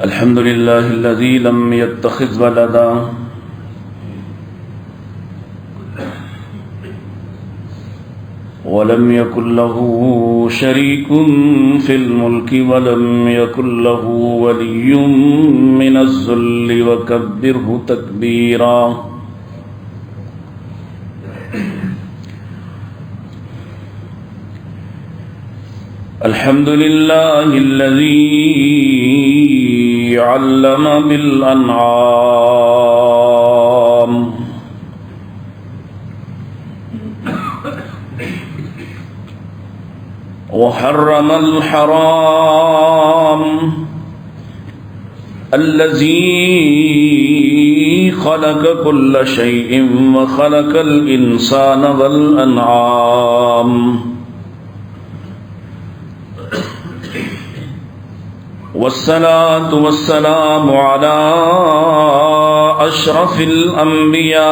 الحمد لله الذي لم يتخذ ولدا ولم يكن له شريك في الملك ولم يكن له ولي من الذل وكبره تكبيرا. الحمد لله الذي علم بالأنعام وحرم الحرام الذي خلق كل شيء وخلق الإنسان والأنعام. والصلاة والسلام على أشرف الأنبياء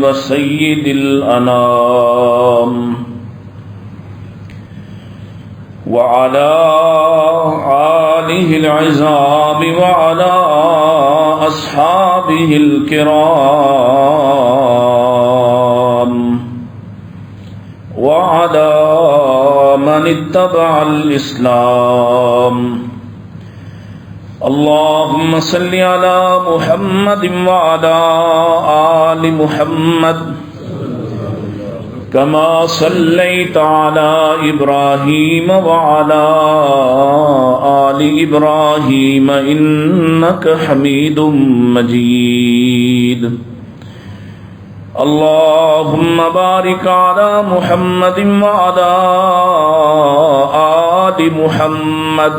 وسيد الأنام وعلى آله العظام وعلى أصحابه الكرام وعلى من اتبع الإسلام. اللهم صل على محمد وعلى آل محمد كما صليت على إبراهيم وعلى آل إبراهيم إنك حميد مجيد. اللهم بارك على محمد وعلى آل محمد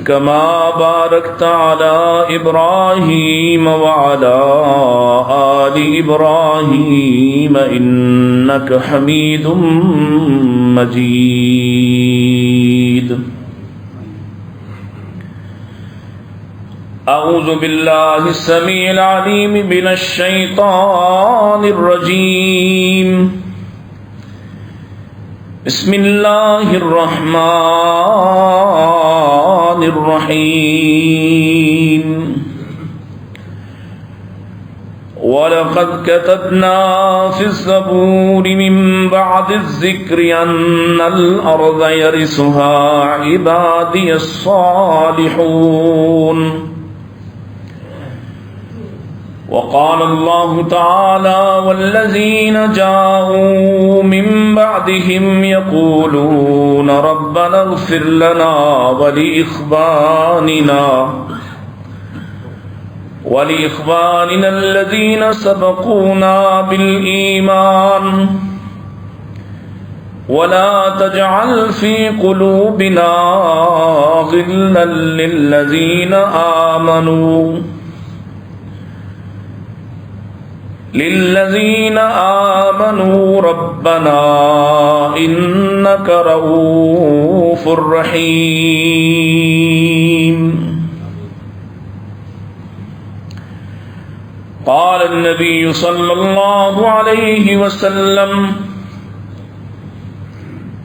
كما باركت على إبراهيم وعلى آل إبراهيم إنك حميد مجيد. أعوذ بالله السميع العليم من الشيطان الرجيم. بسم الله الرحمن الرحيم. وَلَقَدْ كَتَبْنَا فِي الزَّبُورِ مِنْ بَعْدِ الذِّكْرِ أَنَّ الْأَرْضَ يَرِثُهَا عِبَادِيَ الصَّالِحُونَ. وقال الله تعالى والذين جاءوا من بعدهم يقولون ربنا اغفر لنا ولإخواننا الذين سبقونا بالإيمان ولا تجعل في قلوبنا غلا للذين آمنوا ربنا إنك رؤوف رحيم. قال النبي صلى الله عليه وسلم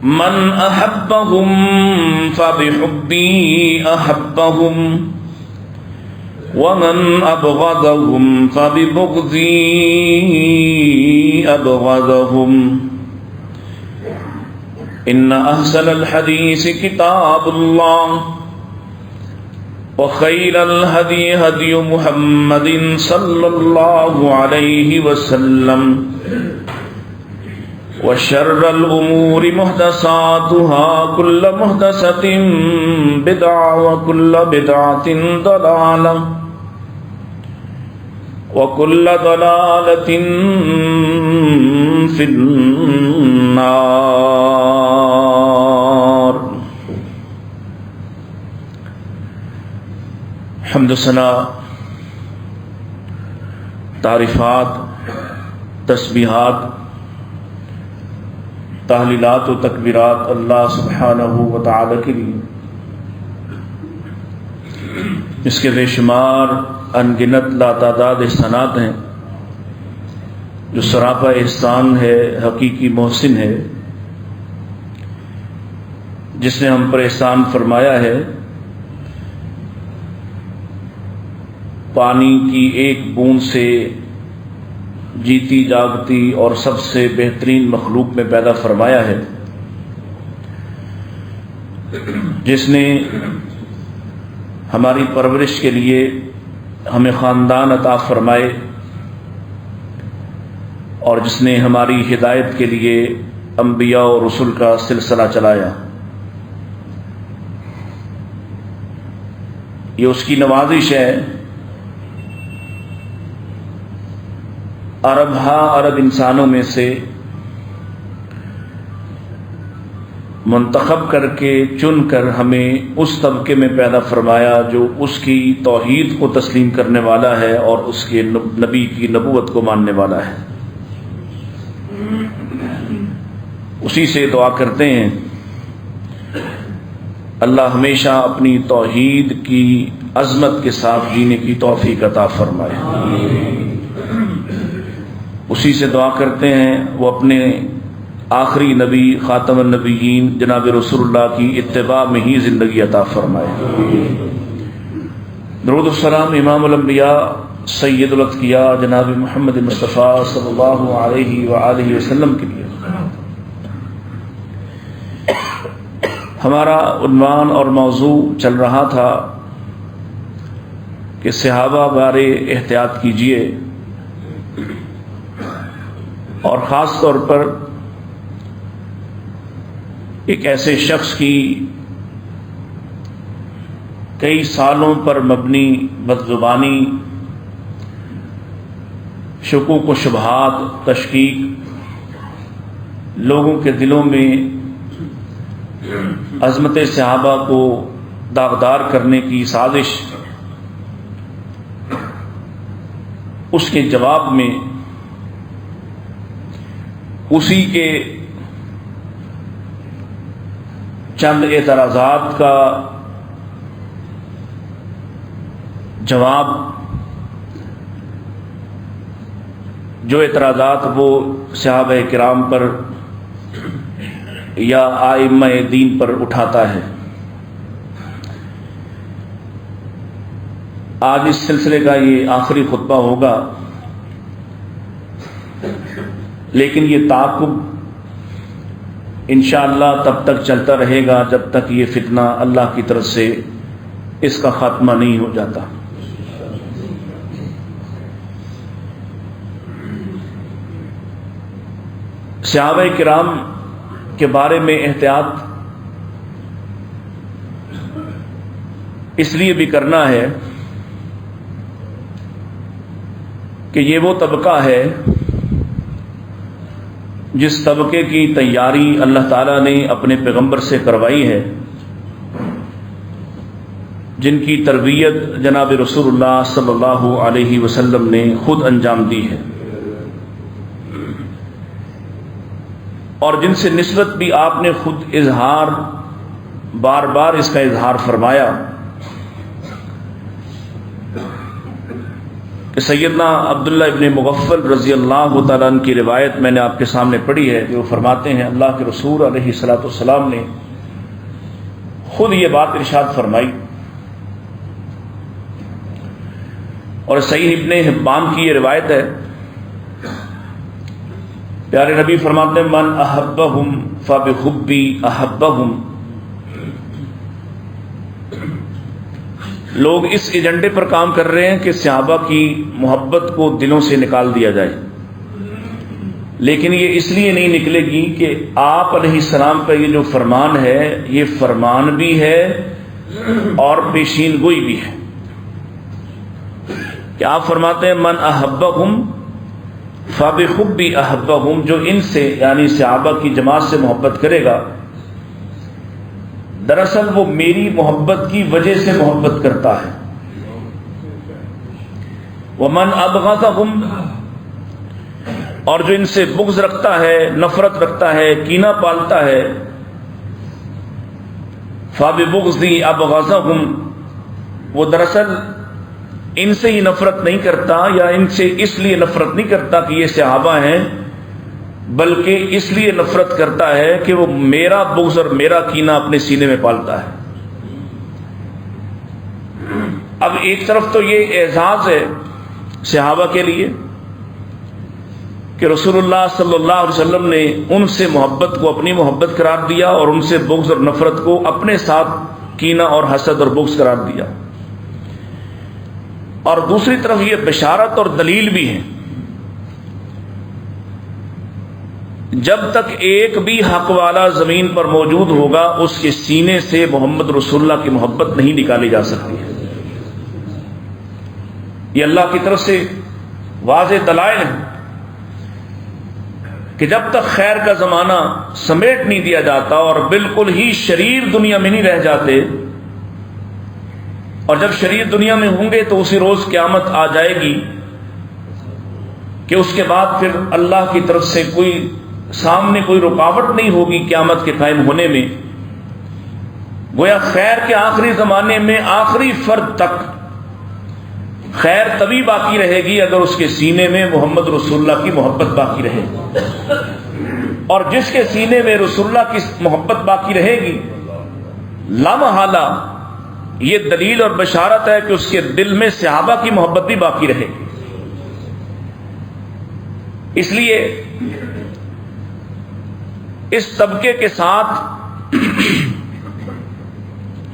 من أحبهم فبحبي أحبهم ومن أبغضهم فببغضي أبغضهم. إن أحسن الحديث كتاب الله وخير الهدي هدي محمد صلى الله عليه وسلم وشر الأمور محدثاتها كل محدثة بدعة وكل بدعة ضلالة وكل ضلالة في النار. حمد و ثنا، تعریفات، تسبیحات، تحلیلات و تکبیرات اللہ سبحانہ و تعالی کے لیے، اس کے بے شمار انگنت لاتعداد احسانات ہیں، جو سراپا احسان ہے، حقیقی محسن ہے، جس نے ہم پر احسان فرمایا ہے، پانی کی ایک بوند سے جیتی جاگتی اور سب سے بہترین مخلوق میں پیدا فرمایا ہے، جس نے ہماری پرورش کے لیے ہمیں خاندان عطا فرمائے، اور جس نے ہماری ہدایت کے لیے انبیاء اور رسل کا سلسلہ چلایا۔ یہ اس کی نوازش ہے۔ عرب انسانوں میں سے منتخب کر کے چن کر ہمیں اس طبقے میں پیدا فرمایا جو اس کی توحید کو تسلیم کرنے والا ہے اور اس کے نبی کی نبوت کو ماننے والا ہے۔ اسی سے دعا کرتے ہیں اللہ ہمیشہ اپنی توحید کی عظمت کے ساتھ جینے کی توفیق عطا فرمائے۔ اسی سے دعا کرتے ہیں وہ اپنے آخری نبی خاتم النبیین جناب رسول اللہ کی اتباع میں ہی زندگی عطا فرمائے۔ درود السلام امام الانبیاء سید الاتقیاء جناب محمد مصطفیٰ صلی اللہ علیہ وآلہ وسلم کے لیے۔ ہمارا عنوان اور موضوع چل رہا تھا کہ صحابہ بارے احتیاط کیجیے، اور خاص طور پر ایک ایسے شخص کی کئی سالوں پر مبنی بدزبانی، شکوک و شبہات، تشکیک، لوگوں کے دلوں میں عظمت صحابہ کو داغدار کرنے کی سازش، اس کے جواب میں اسی کے چند اعتراضات کا جواب، جو اعتراضات وہ صحابہ کرام پر یا ائمہ دین پر اٹھاتا ہے۔ آج اس سلسلے کا یہ آخری خطبہ ہوگا، لیکن یہ تعاقب انشاءاللہ تب تک چلتا رہے گا جب تک یہ فتنہ اللہ کی طرف سے اس کا خاتمہ نہیں ہو جاتا۔ صحابہ کرام کے بارے میں احتیاط اس لیے بھی کرنا ہے کہ یہ وہ طبقہ ہے جس طبقے کی تیاری اللہ تعالیٰ نے اپنے پیغمبر سے کروائی ہے، جن کی تربیت جناب رسول اللہ صلی اللہ علیہ وسلم نے خود انجام دی ہے، اور جن سے نسبت بھی آپ نے خود اظہار بار بار اس کا اظہار فرمایا کہ سیدنا عبداللہ ابن مغفل رضی اللہ تعالیٰ عنہ کی روایت میں نے آپ کے سامنے پڑھی ہے، جو فرماتے ہیں اللہ کے رسول علیہ الصلوۃ والسلام نے خود یہ بات ارشاد فرمائی، اور صحیح ابن حبان کی یہ روایت ہے۔ پیارے نبی فرماتے ہیں من احبہم فبحبی احبہم۔ لوگ اس ایجنڈے پر کام کر رہے ہیں کہ صحابہ کی محبت کو دلوں سے نکال دیا جائے، لیکن یہ اس لیے نہیں نکلے گی کہ آپ علیہ السلام کا یہ جو فرمان ہے یہ فرمان بھی ہے اور پیشین گوئی بھی ہے، کہ آپ فرماتے ہیں من احبہم فبحبی احبہم، جو ان سے یعنی صحابہ کی جماعت سے محبت کرے گا دراصل وہ میری محبت کی وجہ سے محبت کرتا ہے۔ ومن ابغضہم، اور جو ان سے بغض رکھتا ہے، نفرت رکھتا ہے، کینہ پالتا ہے، فببغضی ابغضہم، وہ دراصل ان سے ہی نفرت نہیں کرتا، یا ان سے اس لیے نفرت نہیں کرتا کہ یہ صحابہ ہیں بلکہ اس لیے نفرت کرتا ہے کہ وہ میرا بغض اور میرا کینہ اپنے سینے میں پالتا ہے۔ اب ایک طرف تو یہ اعزاز ہے صحابہ کے لیے کہ رسول اللہ صلی اللہ علیہ وسلم نے ان سے محبت کو اپنی محبت قرار دیا اور ان سے بغض اور نفرت کو اپنے ساتھ کینہ اور حسد اور بغض قرار دیا، اور دوسری طرف یہ بشارت اور دلیل بھی ہے، جب تک ایک بھی حق والا زمین پر موجود ہوگا اس کے سینے سے محمد رسول اللہ کی محبت نہیں نکالی جا سکتی ہے۔ یہ اللہ کی طرف سے واضح دلائل ہیں کہ جب تک خیر کا زمانہ سمیٹ نہیں دیا جاتا اور بالکل ہی شریر دنیا میں نہیں رہ جاتے، اور جب شریر دنیا میں ہوں گے تو اسی روز قیامت آ جائے گی کہ اس کے بعد پھر اللہ کی طرف سے کوئی سامنے کوئی رکاوٹ نہیں ہوگی قیامت کے قائم ہونے میں۔ گویا خیر کے آخری زمانے میں آخری فرد تک خیر تبھی باقی رہے گی اگر اس کے سینے میں محمد رسول اللہ کی محبت باقی رہے گی، اور جس کے سینے میں رسول اللہ کی محبت باقی رہے گی لامحالہ یہ دلیل اور بشارت ہے کہ اس کے دل میں صحابہ کی محبت بھی باقی رہے گی۔ اس لیے اس طبقے کے ساتھ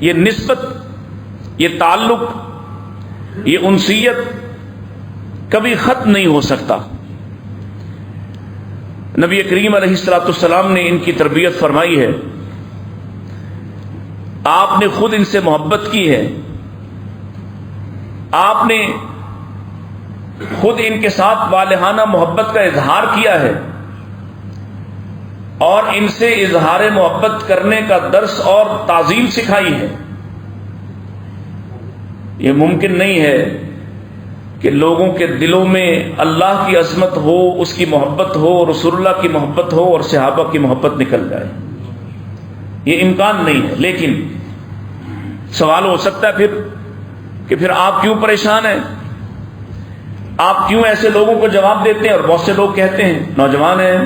یہ نسبت، یہ تعلق، یہ انسیت کبھی ختم نہیں ہو سکتا۔ نبی کریم علیہ الصلوۃ والسلام نے ان کی تربیت فرمائی ہے، آپ نے خود ان سے محبت کی ہے، آپ نے خود ان کے ساتھ والہانہ محبت کا اظہار کیا ہے، اور ان سے اظہار محبت کرنے کا درس اور تعظیم سکھائی ہے۔ یہ ممکن نہیں ہے کہ لوگوں کے دلوں میں اللہ کی عظمت ہو، اس کی محبت ہو، رسول اللہ کی محبت ہو اور صحابہ کی محبت نکل جائے، یہ امکان نہیں ہے۔ لیکن سوال ہو سکتا ہے پھر کہ پھر آپ کیوں پریشان ہیں، آپ کیوں ایسے لوگوں کو جواب دیتے ہیں؟ اور بہت سے لوگ کہتے ہیں، نوجوان ہیں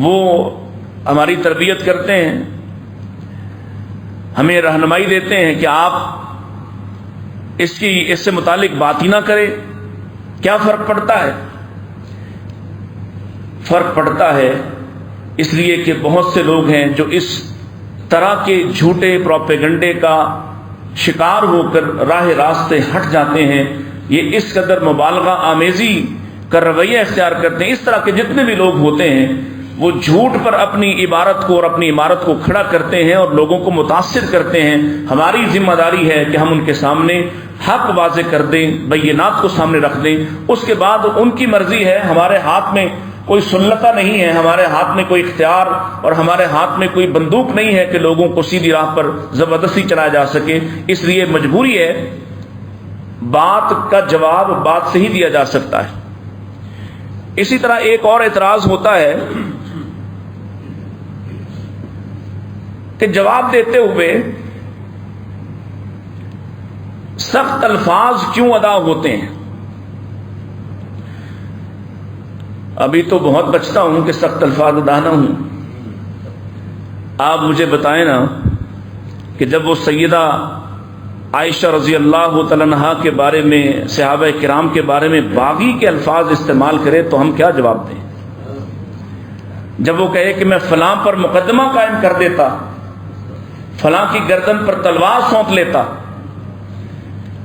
وہ ہماری تربیت کرتے ہیں، ہمیں رہنمائی دیتے ہیں کہ آپ اس سے متعلق بات ہی نہ کریں، کیا فرق پڑتا ہے؟ فرق پڑتا ہے اس لیے کہ بہت سے لوگ ہیں جو اس طرح کے جھوٹے پروپیگنڈے کا شکار ہو کر راہ راستے ہٹ جاتے ہیں، یہ اس قدر مبالغہ آمیزی کا رویہ اختیار کرتے ہیں۔ اس طرح کے جتنے بھی لوگ ہوتے ہیں وہ جھوٹ پر اپنی عبارت کو اور اپنی عمارت کو کھڑا کرتے ہیں اور لوگوں کو متاثر کرتے ہیں۔ ہماری ذمہ داری ہے کہ ہم ان کے سامنے حق واضح کر دیں، بینات کو سامنے رکھ دیں، اس کے بعد ان کی مرضی ہے، ہمارے ہاتھ میں کوئی سلطہ نہیں ہے، ہمارے ہاتھ میں کوئی اختیار اور ہمارے ہاتھ میں کوئی بندوق نہیں ہے کہ لوگوں کو سیدھی راہ پر زبردستی چلایا جا سکے۔ اس لیے مجبوری ہے، بات کا جواب بات سے ہی دیا جا سکتا ہے۔ اسی طرح ایک اور اعتراض ہوتا ہے کہ جواب دیتے ہوئے سخت الفاظ کیوں ادا ہوتے ہیں؟ ابھی تو بہت بچتا ہوں کہ سخت الفاظ ادا نہ ہوں۔ آپ مجھے بتائیں نا کہ جب وہ سیدہ عائشہ رضی اللہ تعالی عنہا کے بارے میں، صحابہ کرام کے بارے میں باغی کے الفاظ استعمال کرے تو ہم کیا جواب دیں؟ جب وہ کہے کہ میں فلاں پر مقدمہ قائم کر دیتا، فلاں کی گردن پر تلوار سونپ لیتا،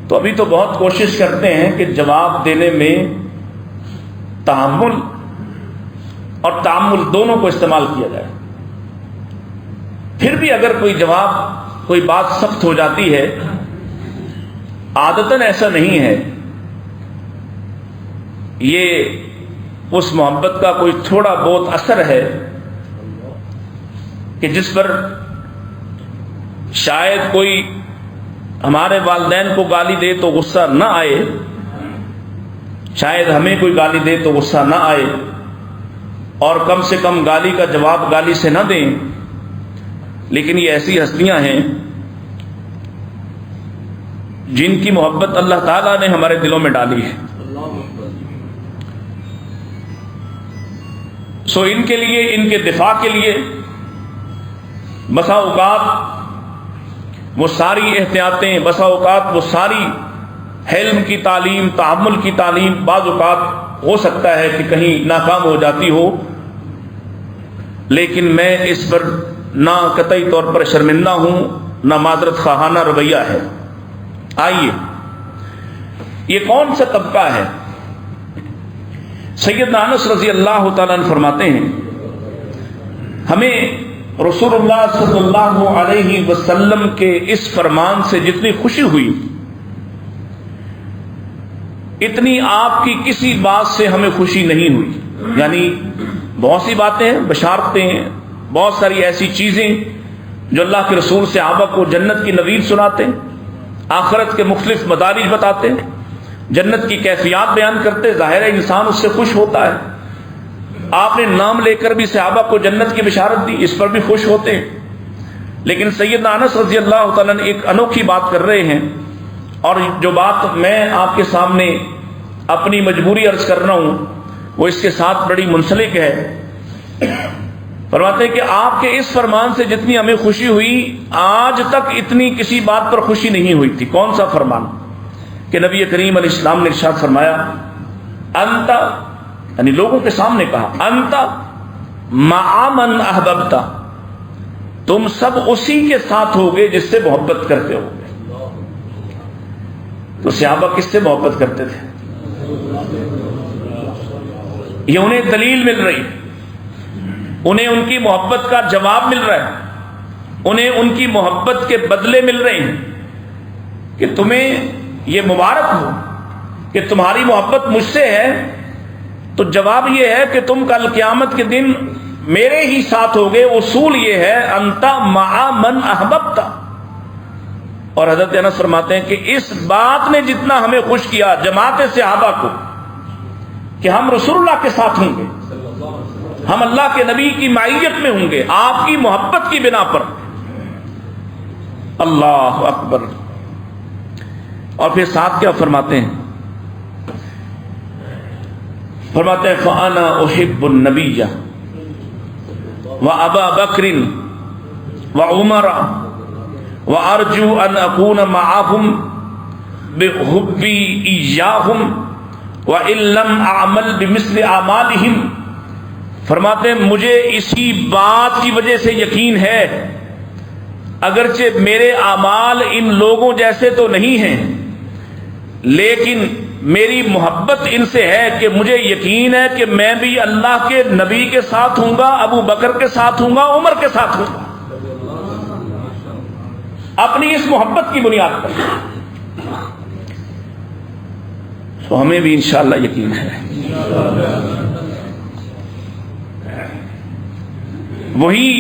تو ابھی تو بہت کوشش کرتے ہیں کہ جواب دینے میں تحمل اور تعامل دونوں کو استعمال کیا جائے۔ پھر بھی اگر کوئی بات سخت ہو جاتی ہے، عادتاً ایسا نہیں ہے، یہ اس محبت کا کوئی تھوڑا بہت اثر ہے کہ جس پر شاید کوئی ہمارے والدین کو گالی دے تو غصہ نہ آئے، شاید ہمیں کوئی گالی دے تو غصہ نہ آئے، اور کم سے کم گالی کا جواب گالی سے نہ دیں، لیکن یہ ایسی ہستیاں ہیں جن کی محبت اللہ تعالیٰ نے ہمارے دلوں میں ڈالی ہے۔ سو ان کے لیے، ان کے دفاع کے لیے بسا اوقات وہ ساری احتیاطیں، بسا اوقات وہ ساری حلم کی تعلیم، تحمل کی تعلیم بعض اوقات ہو سکتا ہے کہ کہیں ناکام ہو جاتی ہو، لیکن میں اس پر نہ قطعی طور پر شرمندہ ہوں، نہ معذرت خواہانہ رویہ ہے۔ آئیے، یہ کون سا طبقہ ہے؟ سیدنا انس رضی اللہ تعالیٰ عنہ فرماتے ہیں ہمیں رسول اللہ صلی اللہ علیہ وسلم کے اس فرمان سے جتنی خوشی ہوئی، اتنی آپ کی کسی بات سے ہمیں خوشی نہیں ہوئی۔ یعنی بہت سی باتیں ہیں، بشارتیں ہیں، بہت ساری ایسی چیزیں جو اللہ کے رسول صحابہ کو جنت کی نوید سناتے ہیں، آخرت کے مختلف مدارج بتاتے ہیں، جنت کی کیفیات بیان کرتے، ظاہر ہے انسان اس سے خوش ہوتا ہے۔ آپ نے نام لے کر بھی صحابہ کو جنت کی بشارت دی، اس پر بھی خوش ہوتے ہیں۔ لیکن سیدنا انس رضی اللہ تعالیٰ نے ایک انوکھی بات کر رہے ہیں، اور جو بات میں آپ کے سامنے اپنی مجبوری عرض کر رہا ہوں وہ اس کے ساتھ بڑی منسلک ہے۔ فرماتے ہیں کہ آپ کے اس فرمان سے جتنی ہمیں خوشی ہوئی، آج تک اتنی کسی بات پر خوشی نہیں ہوئی تھی۔ کون سا فرمان؟ کہ نبی کریم علیہ السلام نے ارشاد فرمایا، انت، یعنی لوگوں کے سامنے کہا، انت مع من احببت، تم سب اسی کے ساتھ ہوگے جس سے محبت کرتے ہوگے۔ تو صحابہ کس سے محبت کرتے تھے؟ یہ انہیں دلیل مل رہی، انہیں ان کی محبت کا جواب مل رہا ہے، انہیں ان کی محبت کے بدلے مل رہے ہیں کہ تمہیں یہ مبارک ہو کہ تمہاری محبت مجھ سے ہے، تو جواب یہ ہے کہ تم کل قیامت کے دن میرے ہی ساتھ ہوگے۔ اصول یہ ہے انت مع من احببت۔ اور حضرت انس فرماتے ہیں کہ اس بات نے جتنا ہمیں خوش کیا جماعت صحابہ کو کہ ہم رسول اللہ کے ساتھ ہوں گے، ہم اللہ کے نبی کی معیت میں ہوں گے آپ کی محبت کی بنا پر۔ اللہ اکبر۔ اور پھر ساتھ کیا فرماتے ہیں؟ فرماتے ہیں فانا احب النبی وابا بکر وعمر وارجو ان اکون معهم بحبی ایاہم وان لم اعمل بمثل اعمالہم۔ فرماتے ہیں مجھے اسی بات کی وجہ سے یقین ہے، اگرچہ میرے اعمال ان لوگوں جیسے تو نہیں ہیں، لیکن میری محبت ان سے ہے کہ مجھے یقین ہے کہ میں بھی اللہ کے نبی کے ساتھ ہوں گا، ابو بکر کے ساتھ ہوں گا، عمر کے ساتھ ہوں گا، اپنی اس محبت کی بنیاد پر۔ تو ہمیں بھی انشاءاللہ یقین ہے۔ وہی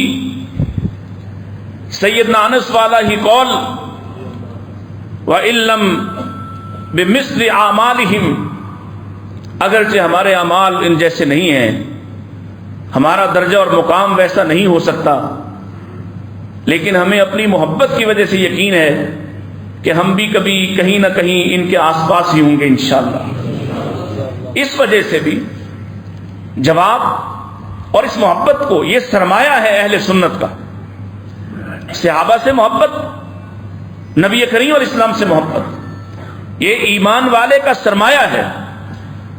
سیدنا انس والا ہی قول، وَإِن لَّمْ بِمِثْلِ أَعْمَالِهِمْ، اگرچہ ہمارے اعمال ان جیسے نہیں ہیں، ہمارا درجہ اور مقام ویسا نہیں ہو سکتا، لیکن ہمیں اپنی محبت کی وجہ سے یقین ہے کہ ہم بھی کبھی کہیں نہ کہیں ان کے آس پاس ہی ہوں گے انشاءاللہ۔ اس وجہ سے بھی جواب اور اس محبت کو، یہ سرمایہ ہے اہل سنت کا، صحابہ سے محبت، نبی کریم اور اسلام سے محبت، یہ ایمان والے کا سرمایہ ہے۔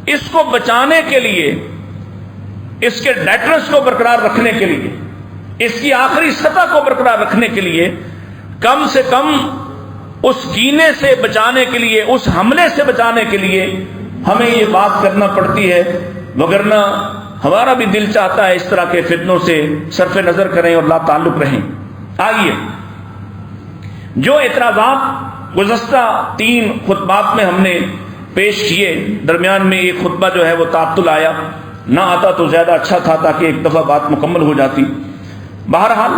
اس کو بچانے کے لیے، اس کے ڈیٹرنس کو برقرار رکھنے کے لیے، اس کی آخری سطح کو برقرار رکھنے کے لیے، کم سے کم اس کینے سے بچانے کے لیے، اس حملے سے بچانے کے لیے ہمیں یہ بات کرنا پڑتی ہے، وگرنہ ہمارا بھی دل چاہتا ہے اس طرح کے فتنوں سے صرف نظر کریں اور لا تعلق رہیں۔ آئیے، جو اعتراضات گزشتہ 3 خطبات میں ہم نے پیش کیے، درمیان میں ایک خطبہ جو ہے وہ تعطل آیا، نہ آتا تو زیادہ اچھا تھا تاکہ ایک دفعہ بات مکمل ہو جاتی۔ بہرحال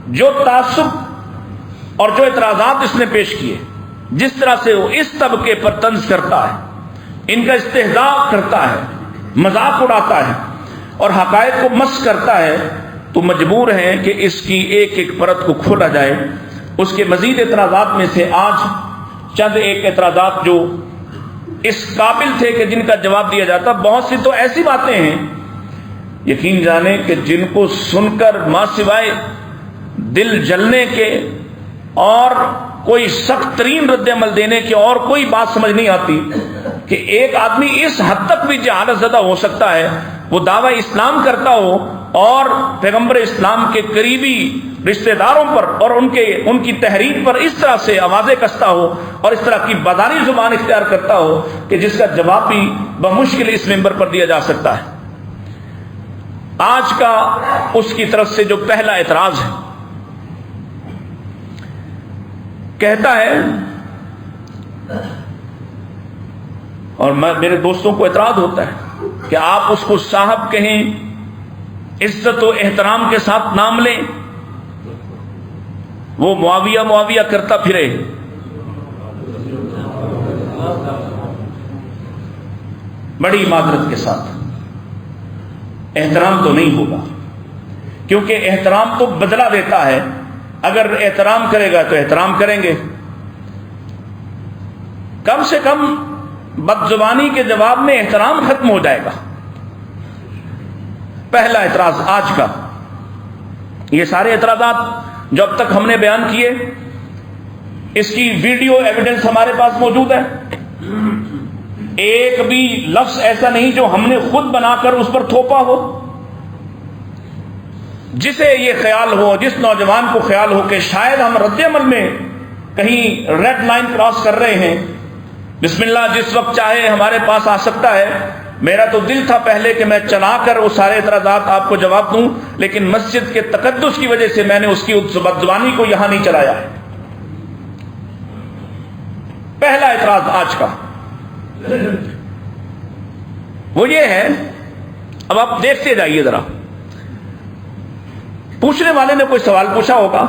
جو تعصب اور جو اعتراضات اس نے پیش کیے، جس طرح سے وہ اس طبقے پر طنز کرتا ہے، ان کا استہزاء کرتا ہے، مذاق اڑاتا ہے اور حقائق کو مس کرتا ہے، تو مجبور ہیں کہ اس کی ایک ایک پرت کو کھولا جائے۔ اس کے مزید اعتراضات میں سے آج چند ایک اعتراضات جو اس قابل تھے کہ جن کا جواب دیا جاتا، بہت سی تو ایسی باتیں ہیں یقین جانیں کہ جن کو سن کر ماں سوائے دل جلنے کے اور کوئی سخت ترین رد عمل دینے کی اور کوئی بات سمجھ نہیں آتی کہ ایک آدمی اس حد تک بھی جہالت زدہ ہو سکتا ہے، وہ دعوی اسلام کرتا ہو اور پیغمبر اسلام کے قریبی رشتہ داروں پر اور ان کی تحریک پر اس طرح سے آوازیں کستا ہو اور اس طرح کی بازاری زبان اختیار کرتا ہو کہ جس کا جواب بھی بمشکل اس ممبر پر دیا جا سکتا ہے۔ آج کا اس کی طرف سے جو پہلا اعتراض ہے، کہتا ہے، اور میرے دوستوں کو اعتراض ہوتا ہے کہ آپ اس کو صاحب کہیں، عزت و احترام کے ساتھ نام لیں، وہ معاویہ معاویہ کرتا پھرے، بڑی معذرت کے ساتھ احترام تو نہیں ہوگا، کیونکہ احترام تو بدلہ دیتا ہے۔ اگر احترام کرے گا تو احترام کریں گے، کم سے کم بدزبانی کے جواب میں احترام ختم ہو جائے گا۔ پہلا اعتراض آج کا، یہ سارے اعتراضات جو اب تک ہم نے بیان کیے، اس کی ویڈیو ایویڈنس ہمارے پاس موجود ہے، ایک بھی لفظ ایسا نہیں جو ہم نے خود بنا کر اس پر تھوپا ہو۔ جسے یہ خیال ہو، جس نوجوان کو خیال ہو کہ شاید ہم رد عمل میں کہیں ریڈ لائن کراس کر رہے ہیں، بسم اللہ، جس وقت چاہے ہمارے پاس آ سکتا ہے۔ میرا تو دل تھا پہلے کہ میں چلا کر وہ سارے اعتراضات آپ کو جواب دوں، لیکن مسجد کے تقدس کی وجہ سے میں نے اس کی بدزبانی کو یہاں نہیں چلایا ہے۔ پہلا اعتراض آج کا وہ یہ ہے، اب آپ دیکھتے جائیے ذرا، پوچھنے والے نے کوئی سوال پوچھا ہوگا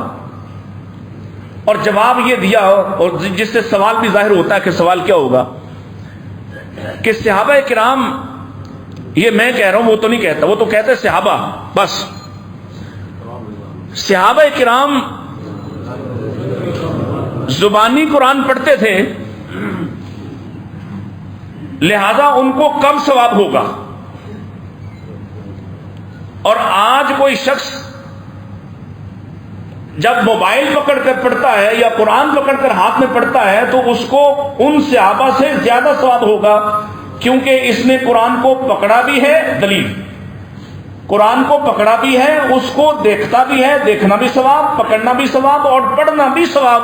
اور جواب یہ دیا ہو، اور جس سے سوال بھی ظاہر ہوتا ہے کہ سوال کیا ہوگا، کہ صحابہ کرام، یہ میں کہہ رہا ہوں، وہ تو نہیں کہتا، وہ تو کہتے صحابہ بس، صحابہ کرام زبانی قرآن پڑھتے تھے، لہذا ان کو کم ثواب ہوگا، اور آج کوئی شخص جب موبائل پکڑ کر پڑھتا ہے یا قرآن پکڑ کر ہاتھ میں پڑھتا ہے تو اس کو ان صحابہ سے زیادہ ثواب ہوگا، کیونکہ اس نے قرآن کو پکڑا بھی ہے، دلیل، قرآن کو پکڑا بھی ہے، اس کو دیکھتا بھی ہے، دیکھنا بھی ثواب، پکڑنا بھی ثواب اور پڑھنا بھی ثواب،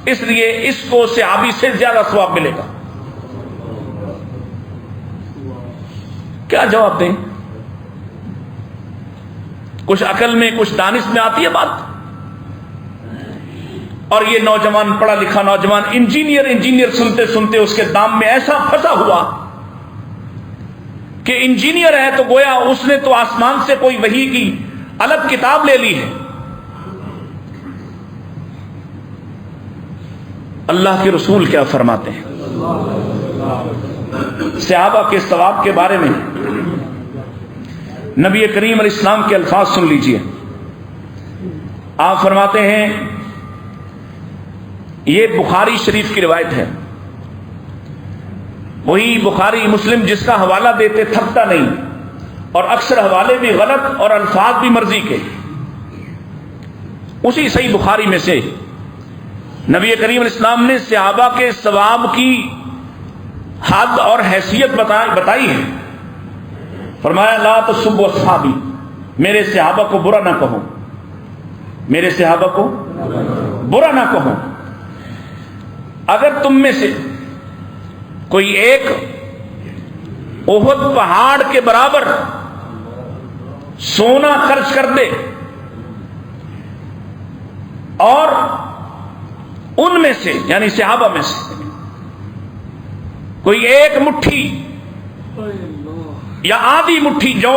اس لیے اس کو صحابی سے زیادہ ثواب ملے گا۔ کیا جواب دیں؟ کچھ عقل میں، کچھ دانش میں آتی ہے بات؟ اور یہ نوجوان، پڑھا لکھا نوجوان، انجینئر سنتے سنتے اس کے دام میں ایسا پھنسا ہوا کہ انجینئر ہے تو گویا اس نے تو آسمان سے کوئی وحی کی الگ کتاب لے لی ہے۔ اللہ کے رسول کیا فرماتے ہیں صحابہ کے ثواب کے بارے میں؟ نبی کریم علیہ السلام کے الفاظ سن لیجئے، آپ فرماتے ہیں، یہ بخاری شریف کی روایت ہے، وہی بخاری مسلم جس کا حوالہ دیتے تھکتا نہیں، اور اکثر حوالے بھی غلط اور الفاظ بھی مرضی کے، اسی صحیح بخاری میں سے نبی کریم علیہ السلام نے صحابہ کے ثواب کی حد اور حیثیت بتائی ہے۔ فرمایا، لا تسبوا اصحابی، میرے صحابہ کو برا نہ کہو، میرے صحابہ کو برا نہ کہو۔ اگر تم میں سے کوئی ایک احد پہاڑ کے برابر سونا خرچ کر دے اور ان میں سے، یعنی صحابہ میں سے کوئی ایک مٹھی یا آدھی مٹھی جو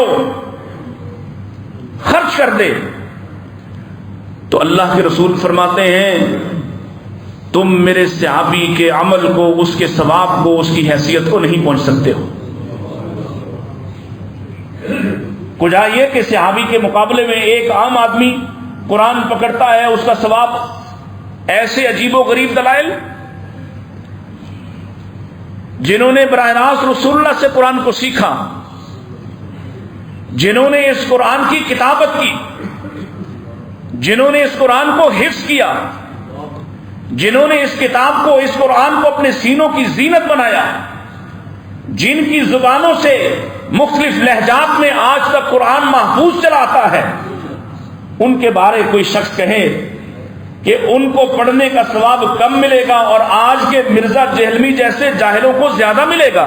خرچ کر دے، تو اللہ کے رسول فرماتے ہیں تم میرے صحابی کے عمل کو، اس کے ثواب کو، اس کی حیثیت کو نہیں پہنچ سکتے ہو۔ کجا یہ کہ صحابی کے مقابلے میں ایک عام آدمی قرآن پکڑتا ہے، اس کا ثواب، ایسے عجیب و غریب دلائل جنہوں نے براہ راست رسول اللہ سے قرآن کو سیکھا، جنہوں نے اس قرآن کی کتابت کی، جنہوں نے اس قرآن کو حفظ کیا، جنہوں نے اس کتاب کو، اس قرآن کو اپنے سینوں کی زینت بنایا، جن کی زبانوں سے مختلف لہجات میں آج تک قرآن محفوظ چلا آتا ہے، ان کے بارے کوئی شخص کہے کہ ان کو پڑھنے کا ثواب کم ملے گا اور آج کے مرزا جہلمی جیسے جاہلوں کو زیادہ ملے گا،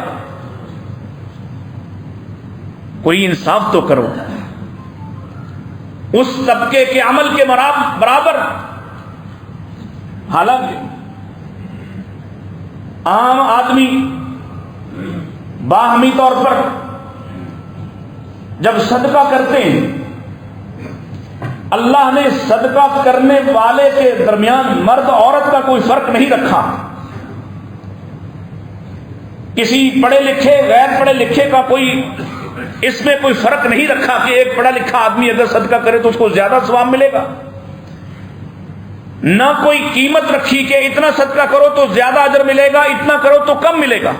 کوئی انصاف تو کرو۔ اس طبقے کے عمل کے برابر، حالانکہ عام آدمی باہمی طور پر جب صدقہ کرتے ہیں، اللہ نے صدقہ کرنے والے کے درمیان مرد عورت کا کوئی فرق نہیں رکھا، کسی پڑھے لکھے غیر پڑھے لکھے کا کوئی اس میں کوئی فرق نہیں رکھا کہ ایک پڑھا لکھا آدمی اگر صدقہ کرے تو اس کو زیادہ ثواب ملے گا، نہ کوئی قیمت رکھی کہ اتنا صدقہ کرو تو زیادہ اجر ملے گا، اتنا کرو تو کم ملے گا۔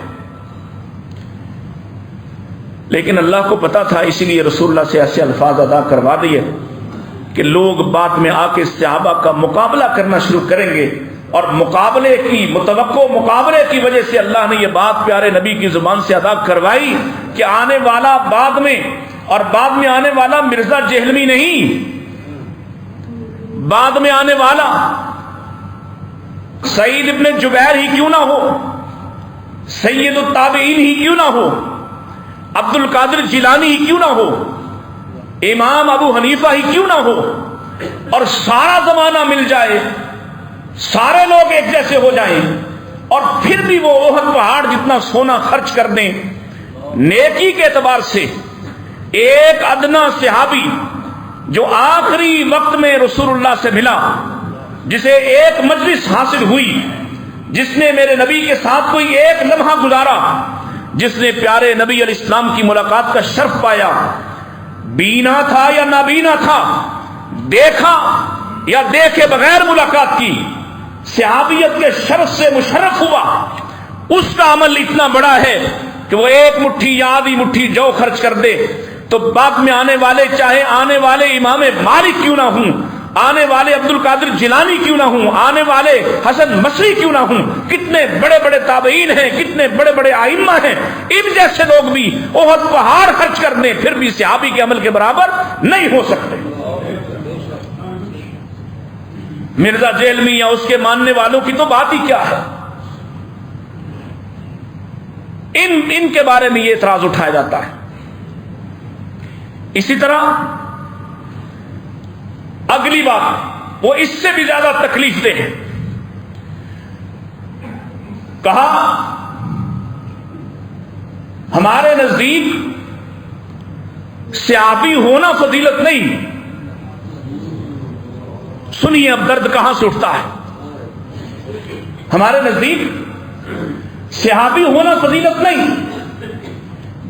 لیکن اللہ کو پتا تھا، اسی لیے رسول اللہ سے ایسے الفاظ ادا کروا دیے کہ لوگ بعد میں آ کے صحابہ کا مقابلہ کرنا شروع کریں گے، اور مقابلے کی متوقع مقابلے کی وجہ سے اللہ نے یہ بات پیارے نبی کی زبان سے ادا کروائی کہ آنے والا بعد میں، اور بعد میں آنے والا مرزا جہلمی نہیں، بعد میں آنے والا سعید ابن جبیر ہی کیوں نہ ہو، سید التابعین ہی کیوں نہ ہو، عبد القادر جیلانی ہی کیوں نہ ہو، امام ابو حنیفہ ہی کیوں نہ ہو، اور سارا زمانہ مل جائے، سارے لوگ ایک جیسے ہو جائیں، اور پھر بھی وہ احد پہاڑ جتنا سونا خرچ کر دیں، نیکی کے اعتبار سے ایک ادنا صحابی جو آخری وقت میں رسول اللہ سے ملا، جسے ایک مجلس حاصل ہوئی، جس نے میرے نبی کے ساتھ کوئی ایک لمحہ گزارا، جس نے پیارے نبی علیہ السلام کی ملاقات کا شرف پایا، بینا تھا یا نابینا تھا، دیکھا یا دیکھے بغیر ملاقات کی، صحابیت کے شرف سے مشرف ہوا، اس کا عمل اتنا بڑا ہے کہ وہ ایک مٹھی یا آدھی مٹھی جو خرچ کر دے تو بعد میں آنے والے، چاہے آنے والے امام مالک کیوں نہ ہوں، آنے والے عبد القادر جیلانی کیوں نہ ہوں، آنے والے حسن بصری کیوں نہ ہوں، کتنے بڑے بڑے تابعین ہیں، کتنے بڑے بڑے ائمہ ہیں، ان جیسے لوگ بھی احد پہاڑ خرچ کر دیں پھر بھی صحابی کے عمل کے برابر نہیں ہو سکتے۔ مرزا جہلمی یا اس کے ماننے والوں کی تو بات ہی کیا ہے، ان کے بارے میں یہ اعتراض اٹھایا جاتا ہے۔ اسی طرح اگلی بات وہ اس سے بھی زیادہ تکلیف دہ ہے، کہا ہمارے نزدیک صحابی ہونا فضیلت نہیں۔ سنیے اب درد کہاں سے اٹھتا ہے۔ ہمارے نزدیک صحابی ہونا فضیلت نہیں،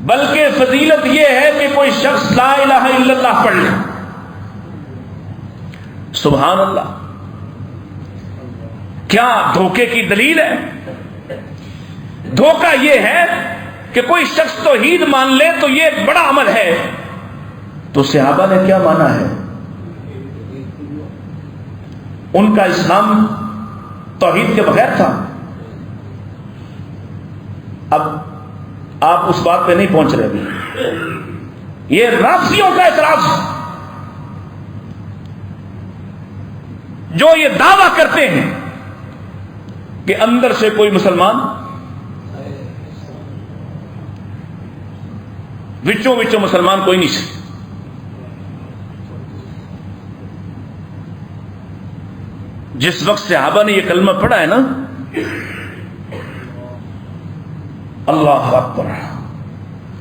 بلکہ فضیلت یہ ہے کہ کوئی شخص لا الہ الا اللہ پڑھ لے۔ سبحان اللہ، کیا دھوکے کی دلیل ہے۔ دھوکہ یہ ہے کہ کوئی شخص توحید مان لے تو یہ ایک بڑا عمل ہے، تو صحابہ نے کیا مانا ہے؟ ان کا اسلام توحید کے بغیر تھا۔ اب آپ اس بات پہ نہیں پہنچ رہے ابھی۔ یہ رافضیوں کا اعتراض جو یہ دعویٰ کرتے ہیں کہ اندر سے کوئی مسلمان وچوں مسلمان کوئی نہیں سے، جس وقت صحابہ نے یہ کلمہ پڑھا ہے نا، اللہ اکبر،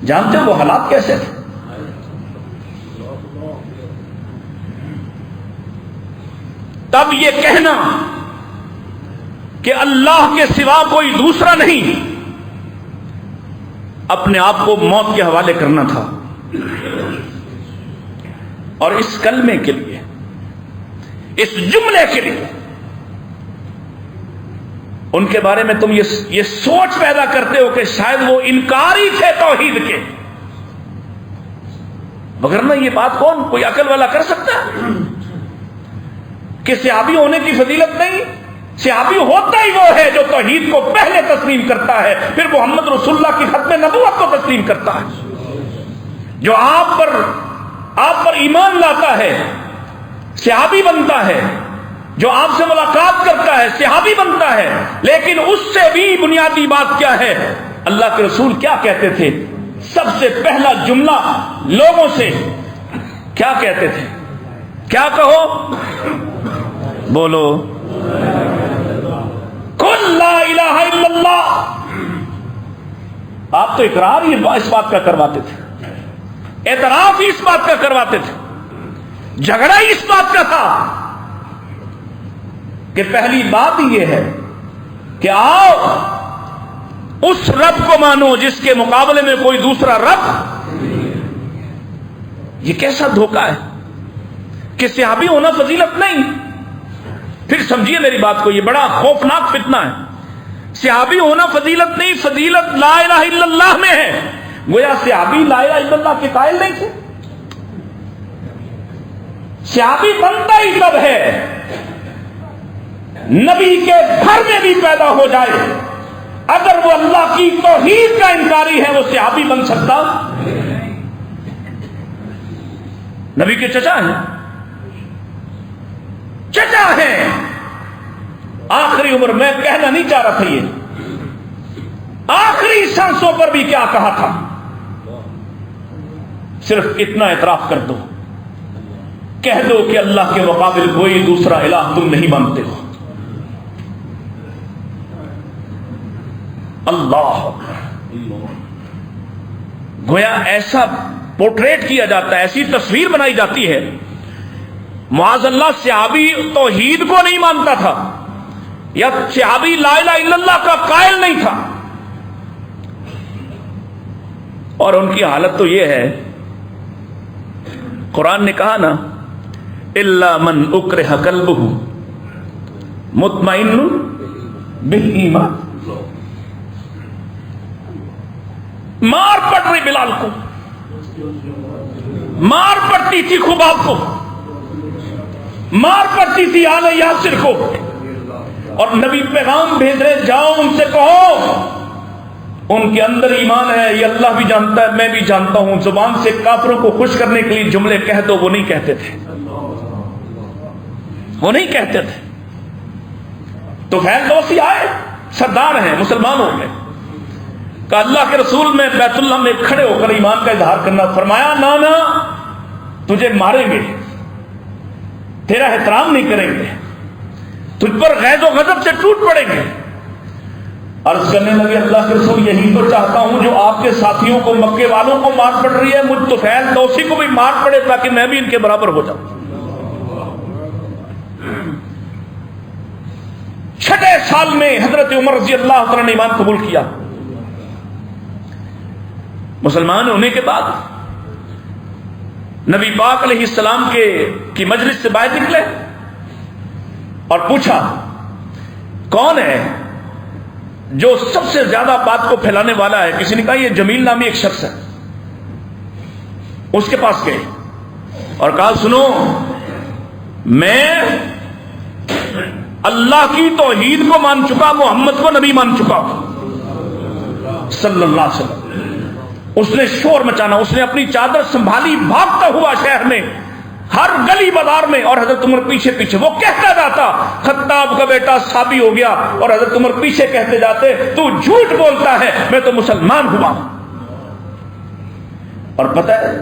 جانتے ہیں وہ حالات کیسے تھے؟ تب یہ کہنا کہ اللہ کے سوا کوئی دوسرا نہیں، اپنے آپ کو موت کے حوالے کرنا تھا۔ اور اس کلمے کے لیے، اس جملے کے لیے ان کے بارے میں تم یہ سوچ پیدا کرتے ہو کہ شاید وہ انکاری تھے توحید کے، وگرنہ یہ بات کون کوئی عقل والا کر سکتا ہے کہ صحابی ہونے کی فضیلت نہیں؟ صحابی ہوتا ہی وہ ہے جو توحید کو پہلے تسلیم کرتا ہے، پھر محمد رسول اللہ کی ختم نبوت کو تسلیم کرتا ہے، جو آپ پر ایمان لاتا ہے صحابی بنتا ہے، جو آپ سے ملاقات کرتا ہے صحابی بنتا ہے۔ لیکن اس سے بھی بنیادی بات کیا ہے؟ اللہ کے رسول کیا کہتے تھے؟ سب سے پہلا جملہ لوگوں سے کیا کہتے تھے؟ کیا کہو؟ بولو، قل لا الہ الا اللہ۔ آپ تو اقرار ہی اس بات کا کرواتے تھے، اعتراف ہی اس بات کا کرواتے تھے، جھگڑا ہی اس بات کا تھا کہ پہلی بات یہ ہے کہ آؤ اس رب کو مانو جس کے مقابلے میں کوئی دوسرا رب۔ یہ کیسا دھوکہ ہے کہ صحابی ہونا فضیلت نہیں؟ پھر سمجھیے میری بات کو، یہ بڑا خوفناک فتنہ ہے۔ صحابی ہونا فضیلت نہیں، فضیلت لا الہ الا اللہ میں ہے۔ گویا صحابی لا الہ الا اللہ کے قائل نہیں تھے۔ صحابی بنتا ہی تب ہے نبی کے گھر میں بھی پیدا ہو جائے، اگر وہ اللہ کی توحید کا انکاری ہے وہ صحابی بن سکتا؟ نبی کے چچا ہیں، چچا ہیں، آخری عمر میں کہنا نہیں چاہ رہا تھا، یہ آخری سانسوں پر بھی کیا کہا تھا؟ صرف اتنا اعتراف کر دو، کہہ دو کہ اللہ کے مقابل کوئی دوسرا الہ تم نہیں مانتے ہو۔ اللہ، گویا ایسا پورٹریٹ کیا جاتا ہے، ایسی تصویر بنائی جاتی ہے، معاذ اللہ صحابی توحید کو نہیں مانتا تھا یا صحابی لا الہ الا اللہ کا قائل نہیں تھا، اور ان کی حالت تو یہ ہے، قرآن نے کہا نا الا من اکرہ قلبہ مطمئن بالایمان۔ مار پڑ رہی بلال کو، مار پڑتی تھی خباب کو، مار پڑتی تھی آل یاسر کو، اور نبی پیغام بھیج رہے جاؤ ان سے کہو ان کے اندر ایمان ہے، یہ اللہ بھی جانتا ہے میں بھی جانتا ہوں۔ زبان سے کافروں کو خوش کرنے کے لیے جملے کہہ دو، وہ نہیں کہتے تھے، وہ نہیں کہتے تھے۔ تو فیل دوسی آئے، سردار ہیں، مسلمان ہو گئے، کہ اللہ کے رسول میں بیت اللہ میں کھڑے ہو کر ایمان کا اظہار کرنا۔ فرمایا نانا تجھے ماریں گے، تیرا احترام نہیں کریں گے، تجھ پر غیظ و غضب سے ٹوٹ پڑیں گے۔ عرض کرنے لگے اللہ کے رسول یہی تو چاہتا ہوں جو آپ کے ساتھیوں کو، مکے والوں کو مار پڑ رہی ہے، مجھ طفیل دوسی کو بھی مار پڑے تاکہ میں بھی ان کے برابر ہو جاؤں۔ 6 سال میں حضرت عمر رضی اللہ عنہ نے ایمان قبول کیا۔ مسلمان ہونے کے بعد نبی پاک علیہ السلام کی مجلس سے باہر نکلے اور پوچھا کون ہے جو سب سے زیادہ بات کو پھیلانے والا ہے؟ کسی نے کہا یہ جمیل نامی ایک شخص ہے۔ اس کے پاس گئے اور کہا سنو، میں اللہ کی توحید کو مان چکا، محمد کو نبی مان چکا صلی اللہ علیہ وسلم۔ اس نے شور مچانا، اس نے اپنی چادر سنبھالی، بھاگتا ہوا شہر میں ہر گلی بازار میں، اور حضرت عمر پیچھے پیچھے۔ وہ کہتا جاتا خطاب کا بیٹا صحابی ہو گیا، اور حضرت عمر پیچھے کہتے جاتے تو جھوٹ بولتا ہے، میں تو مسلمان ہوا۔ اور پتہ ہے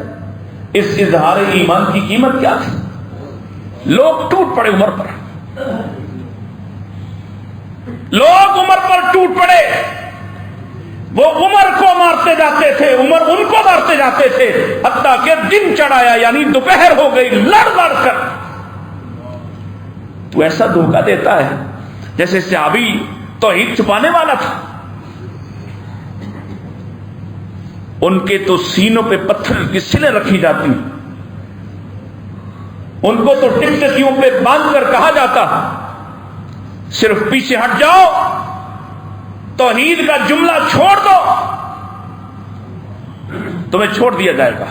اس اظہار ایمان کی قیمت کیا تھی؟ لوگ ٹوٹ پڑے عمر پر، لوگ عمر پر ٹوٹ پڑے، وہ عمر کو مارتے جاتے تھے، عمر ان کو مارتے جاتے تھے، حتیٰ کہ دن چڑھایا، یعنی دوپہر ہو گئی، لڑ لڑ کر۔ تو ایسا دھوکہ دیتا ہے جیسے صحابی توحید چھپانے والا تھا۔ ان کے تو سینوں پہ پتھر کی سلیں رکھی جاتی، ان کو تو ٹکٹکیوں پہ باندھ کر کہا جاتا صرف پیچھے ہٹ جاؤ، توحید کا جملہ چھوڑ دو، تمہیں چھوڑ دیا جائے گا۔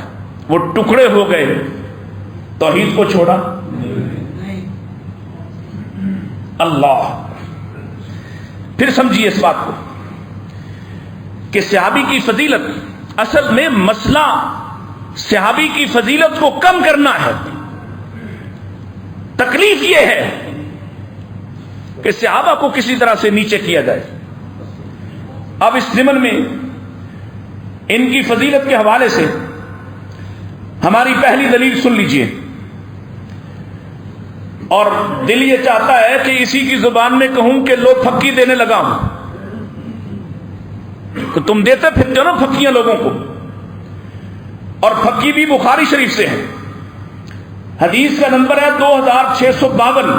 وہ ٹکڑے ہو گئے، توحید کو چھوڑا؟ اللہ. پھر سمجھیے اس بات کو کہ صحابی کی فضیلت، اصل میں مسئلہ صحابی کی فضیلت کو کم کرنا ہے. تکلیف یہ ہے کہ صحابہ کو کسی طرح سے نیچے کیا جائے. اب اس ضمن میں ان کی فضیلت کے حوالے سے ہماری پہلی دلیل سن لیجئے، اور دل یہ چاہتا ہے کہ اسی کی زبان میں کہوں کہ لو پھکی دینے لگا ہوں، تو تم دیتے پھرتے ہو نا پھکیاں لوگوں کو، اور پھکی بھی بخاری شریف سے ہے. حدیث کا نمبر ہے 2652،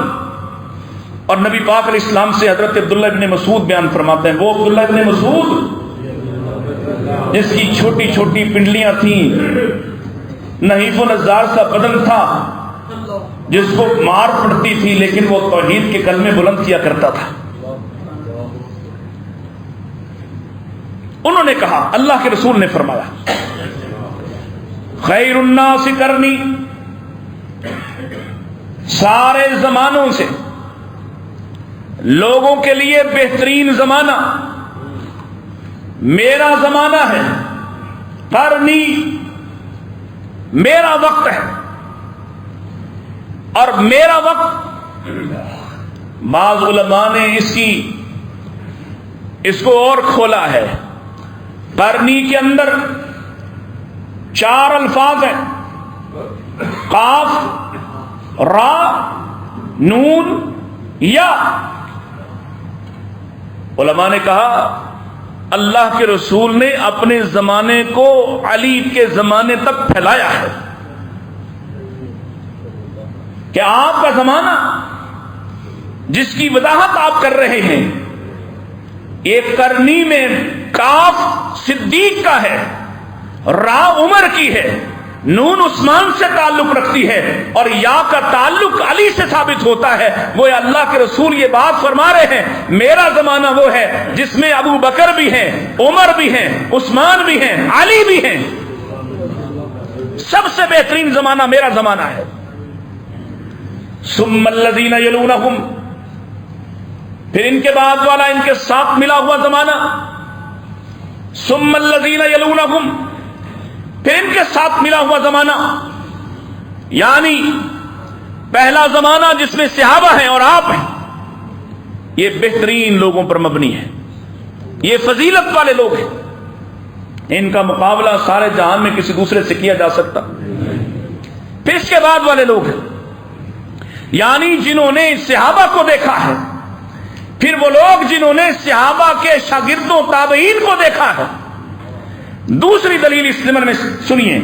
اور نبی پاک علیہ السلام سے حضرت عبداللہ ابن مسعود بیان فرماتے ہیں، وہ عبداللہ ابن مسعود جس کی چھوٹی چھوٹی پنڈلیاں تھیں، نحیف و نزار سا بدن تھا، جس کو مار پڑتی تھی، لیکن وہ توحید کے کلمے بلند کیا کرتا تھا. انہوں نے کہا، اللہ کے رسول نے فرمایا، خیر الناس کرنی، سارے زمانوں سے لوگوں کے لیے بہترین زمانہ میرا زمانہ ہے. کرنی میرا وقت ہے، اور میرا وقت، بعض علماء نے اس کو اور کھولا ہے. قرنی کے اندر 4 الفاظ ہیں، قاف، را، نون، یا. علماء نے کہا اللہ کے رسول نے اپنے زمانے کو علی کے زمانے تک پھیلایا ہے، کہ آپ کا زمانہ جس کی وضاحت آپ کر رہے ہیں، ایک کرنی میں کاف صدیق کا ہے، را عمر کی ہے، نون عثمان سے تعلق رکھتی ہے، اور یا کا تعلق علی سے ثابت ہوتا ہے. وہ اللہ کے رسول یہ بات فرما رہے ہیں، میرا زمانہ وہ ہے جس میں ابو بکر بھی ہیں، عمر بھی ہیں، عثمان بھی ہیں، علی بھی ہیں. سب سے بہترین زمانہ میرا زمانہ ہے. ثم الذین یلونہم، پھر ان کے بعد والا ان کے ساتھ ملا ہوا زمانہ. ثم الذین یلونہم، پھر ان کے ساتھ ملا ہوا زمانہ. یعنی پہلا زمانہ جس میں صحابہ ہیں اور آپ ہیں، یہ بہترین لوگوں پر مبنی ہے، یہ فضیلت والے لوگ ہیں. ان کا مقابلہ سارے جہان میں کسی دوسرے سے کیا جا سکتا. پھر اس کے بعد والے لوگ ہیں، یعنی جنہوں نے صحابہ کو دیکھا ہے، پھر وہ لوگ جنہوں نے صحابہ کے شاگردوں تابعین کو دیکھا ہے. دوسری دلیل اس ضمن میں سنیے،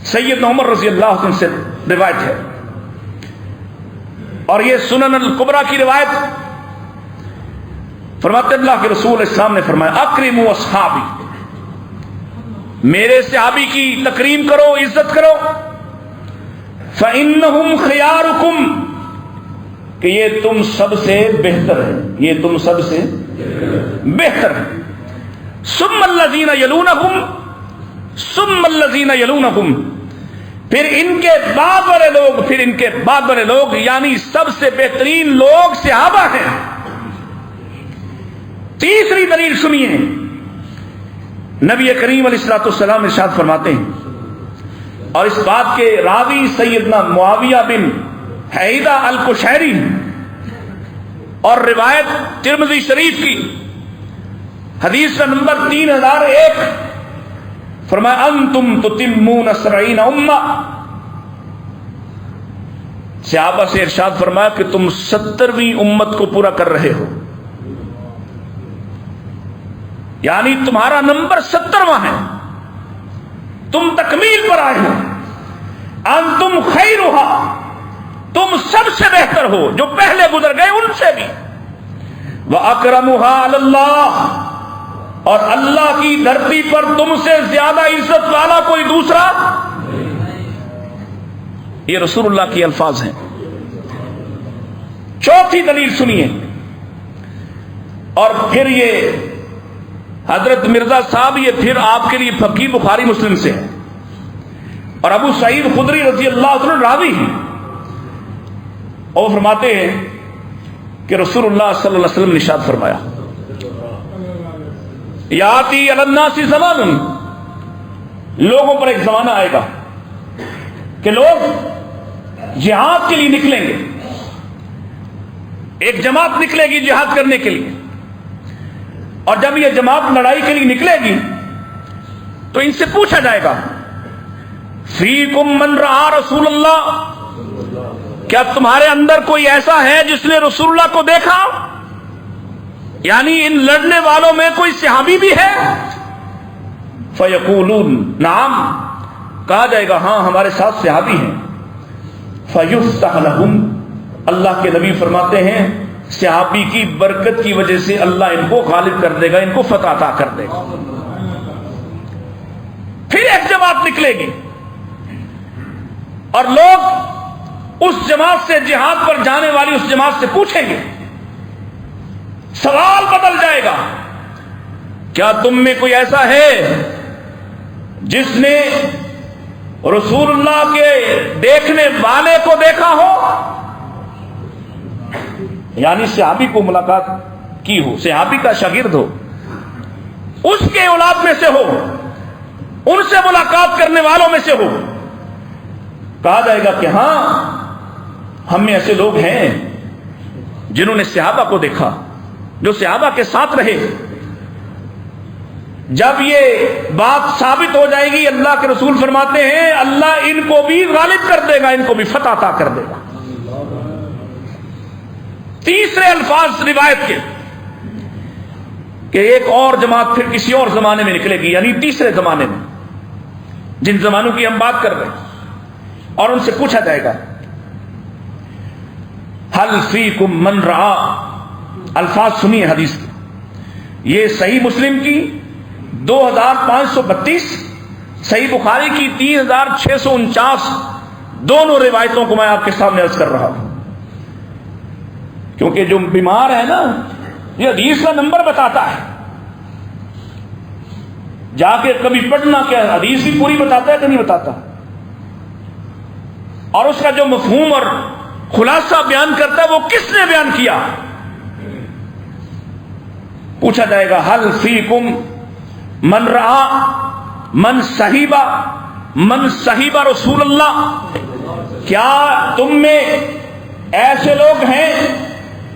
سیدنا عمر رضی اللہ عنہ سے روایت ہے، اور یہ سنن الکبریٰ کی روایت. فرماتے اللہ کے رسول اسلام نے فرمایا، اکرموا اصحابی، میرے صحابی کی تکریم کرو، عزت کرو. فَإِنَّهُمْ خِيَارُكُمْ، کہ یہ تم سب سے بہتر ہے، یہ تم سب سے بہتر ہے. ثُمَّ الَّذِينَ يَلُونَهُمْ، ثُمَّ الَّذِينَ يَلُونَهُمْ، پھر ان کے بعد والے لوگ، پھر ان کے بعد والے لوگ، یعنی سب سے بہترین لوگ صحابہ ہیں. تیسری دلیل سنیے، نبی کریم علیہ الصلوۃ والسلام ارشاد فرماتے ہیں، اور اس بات کے راوی سیدنا معاویہ بن حیدہ القشیری، اور روایت ترمذی شریف کی، حدیث کا نمبر 3001، فرمایا انتم تتمون 70 امہ. صحابہ سے ارشاد فرمایا کہ تم 70ویں امت کو پورا کر رہے ہو، یعنی تمہارا نمبر 70واں ہے، تم تکمیل پر آئے ہو. انتم خیرھا، تم سب سے بہتر ہو، جو پہلے گزر گئے ان سے بھی. وَأَكْرَمُهَا عَلَى اللَّهِ، اور اللہ کی دھرتی پر تم سے زیادہ عزت والا کوئی دوسرا. یہ رسول اللہ کی الفاظ ہیں. چوتھی دلیل سنیے، اور پھر یہ حضرت مرزا صاحب، یہ پھر آپ کے لیے فقی بخاری مسلم سے ہے. اور ابو سعید خدری رضی اللہ عنہ راوی ہیں، اور فرماتے ہیں کہ رسول اللہ صلی اللہ علیہ وسلم نے ارشاد فرمایا یاتی علی الناس زمان، لوگوں پر ایک زمانہ آئے گا کہ لوگ جہاد کے لیے نکلیں گے، ایک جماعت نکلے گی جہاد کرنے کے لیے، اور جب یہ جماعت لڑائی کے لیے نکلے گی تو ان سے پوچھا جائے گا فیکم من رأى رسول اللہ، کیا تمہارے اندر کوئی ایسا ہے جس نے رسول اللہ کو دیکھا؟ یعنی ان لڑنے والوں میں کوئی صحابی بھی ہے؟ فیقولون نعم، کہا جائے گا ہاں ہمارے ساتھ صحابی ہیں۔ فیفتح لہم، اللہ کے نبی فرماتے ہیں صحابی کی برکت کی وجہ سے اللہ ان کو غالب کر دے گا، ان کو فتح عطا کر دے گا۔ پھر ایک جماعت نکلے گی اور لوگ اس جماعت سے، جہاد پر جانے والی اس جماعت سے پوچھیں گے، سوال بدل جائے گا کیا تم میں کوئی ایسا ہے جس نے رسول اللہ کے دیکھنے والے کو دیکھا ہو؟ یعنی صحابی کو ملاقات کی ہو، صحابی کا شاگرد ہو، اس کے اولاد میں سے ہو، ان سے ملاقات کرنے والوں میں سے ہو۔ کہا جائے گا کہ ہاں ہم میں ایسے لوگ ہیں جنہوں نے صحابہ کو دیکھا، جو صحابہ کے ساتھ رہے۔ جب یہ بات ثابت ہو جائے گی، اللہ کے رسول فرماتے ہیں اللہ ان کو بھی غالب کر دے گا، ان کو بھی فتح عطا کر دے گا۔ تیسرے الفاظ روایت کے کہ ایک اور جماعت پھر کسی اور زمانے میں نکلے گی، یعنی تیسرے زمانے میں، جن زمانوں کی ہم بات کر رہے ہیں، اور ان سے پوچھا جائے گا حل فیکم من رأى، الفاظ سنیے حدیث کی، یہ صحیح مسلم کی 2532، صحیح بخاری کی 3649، دونوں روایتوں کو میں آپ کے سامنے عرض کر رہا ہوں، کیونکہ جو بیمار ہے نا یہ حدیث کا نمبر بتاتا ہے، جا کے کبھی پڑھنا کیا حدیث بھی پوری بتاتا ہے کہ نہیں بتاتا، اور اس کا جو مفہوم اور خلاصہ بیان کرتا ہے وہ کس نے بیان کیا۔ پوچھا جائے گا حل فیکم من رأى من صحیبہ رسول اللہ، کیا تم میں ایسے لوگ ہیں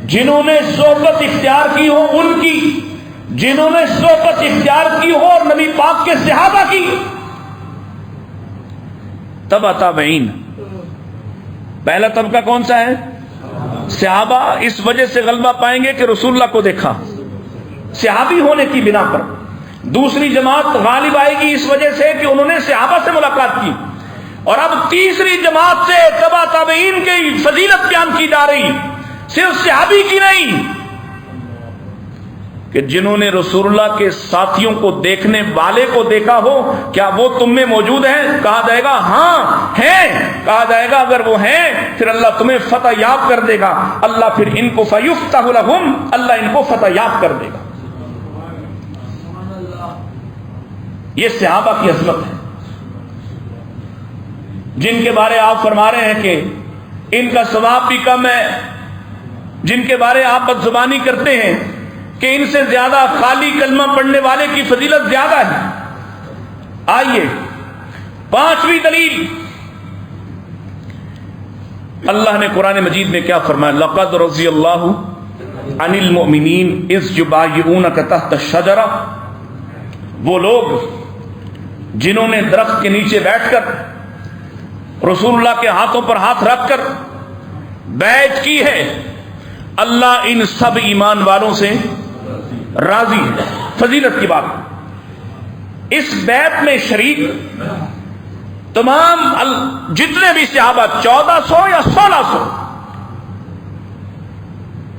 جنہوں نے صحبت اختیار کی ہو ان کی، جنہوں نے صحبت اختیار کی ہو اور نبی پاک کے صحابہ کی؟ تبع تابعین، پہلا طبقہ کون سا ہے؟ صحابہ، اس وجہ سے غلبہ پائیں گے کہ رسول اللہ کو دیکھا، صحابی ہونے کی بنا پر۔ دوسری جماعت غالب آئے گی اس وجہ سے کہ انہوں نے صحابہ سے ملاقات کی، اور اب تیسری جماعت سے تبع تابعین کی فضیلت بیان کی جا رہی، صرف صحابی کی نہیں، کہ جنہوں نے رسول اللہ کے ساتھیوں کو دیکھنے والے کو دیکھا ہو، کیا وہ تم میں موجود ہیں؟ کہا جائے گا ہاں ہیں۔ کہا جائے گا اگر وہ ہیں پھر اللہ تمہیں فتح یاب کر دے گا، اللہ پھر ان کو فیفتح لہم، اللہ ان کو فتح یاب کر دے گا۔ یہ صحابہ کی عظمت ہے، جن کے بارے آپ فرما رہے ہیں کہ ان کا ثواب بھی کم ہے، جن کے بارے آپ بدزبانی کرتے ہیں کہ ان سے زیادہ خالی کلمہ پڑھنے والے کی فضیلت زیادہ ہے۔ آئیے پانچویں دلیل، اللہ نے قرآن مجید میں کیا فرمایا؟ لقد رضی اللہ عن المؤمنین اذ یبایعونک تحت الشجرہ، وہ لوگ جنہوں نے درخت کے نیچے بیٹھ کر رسول اللہ کے ہاتھوں پر ہاتھ رکھ کر بیعت کی ہے، اللہ ان سب ایمان والوں سے راضی ہے۔ فضیلت کی بات، اس بیعت میں شریک تمام جتنے بھی صحابہ 1400 یا 1600،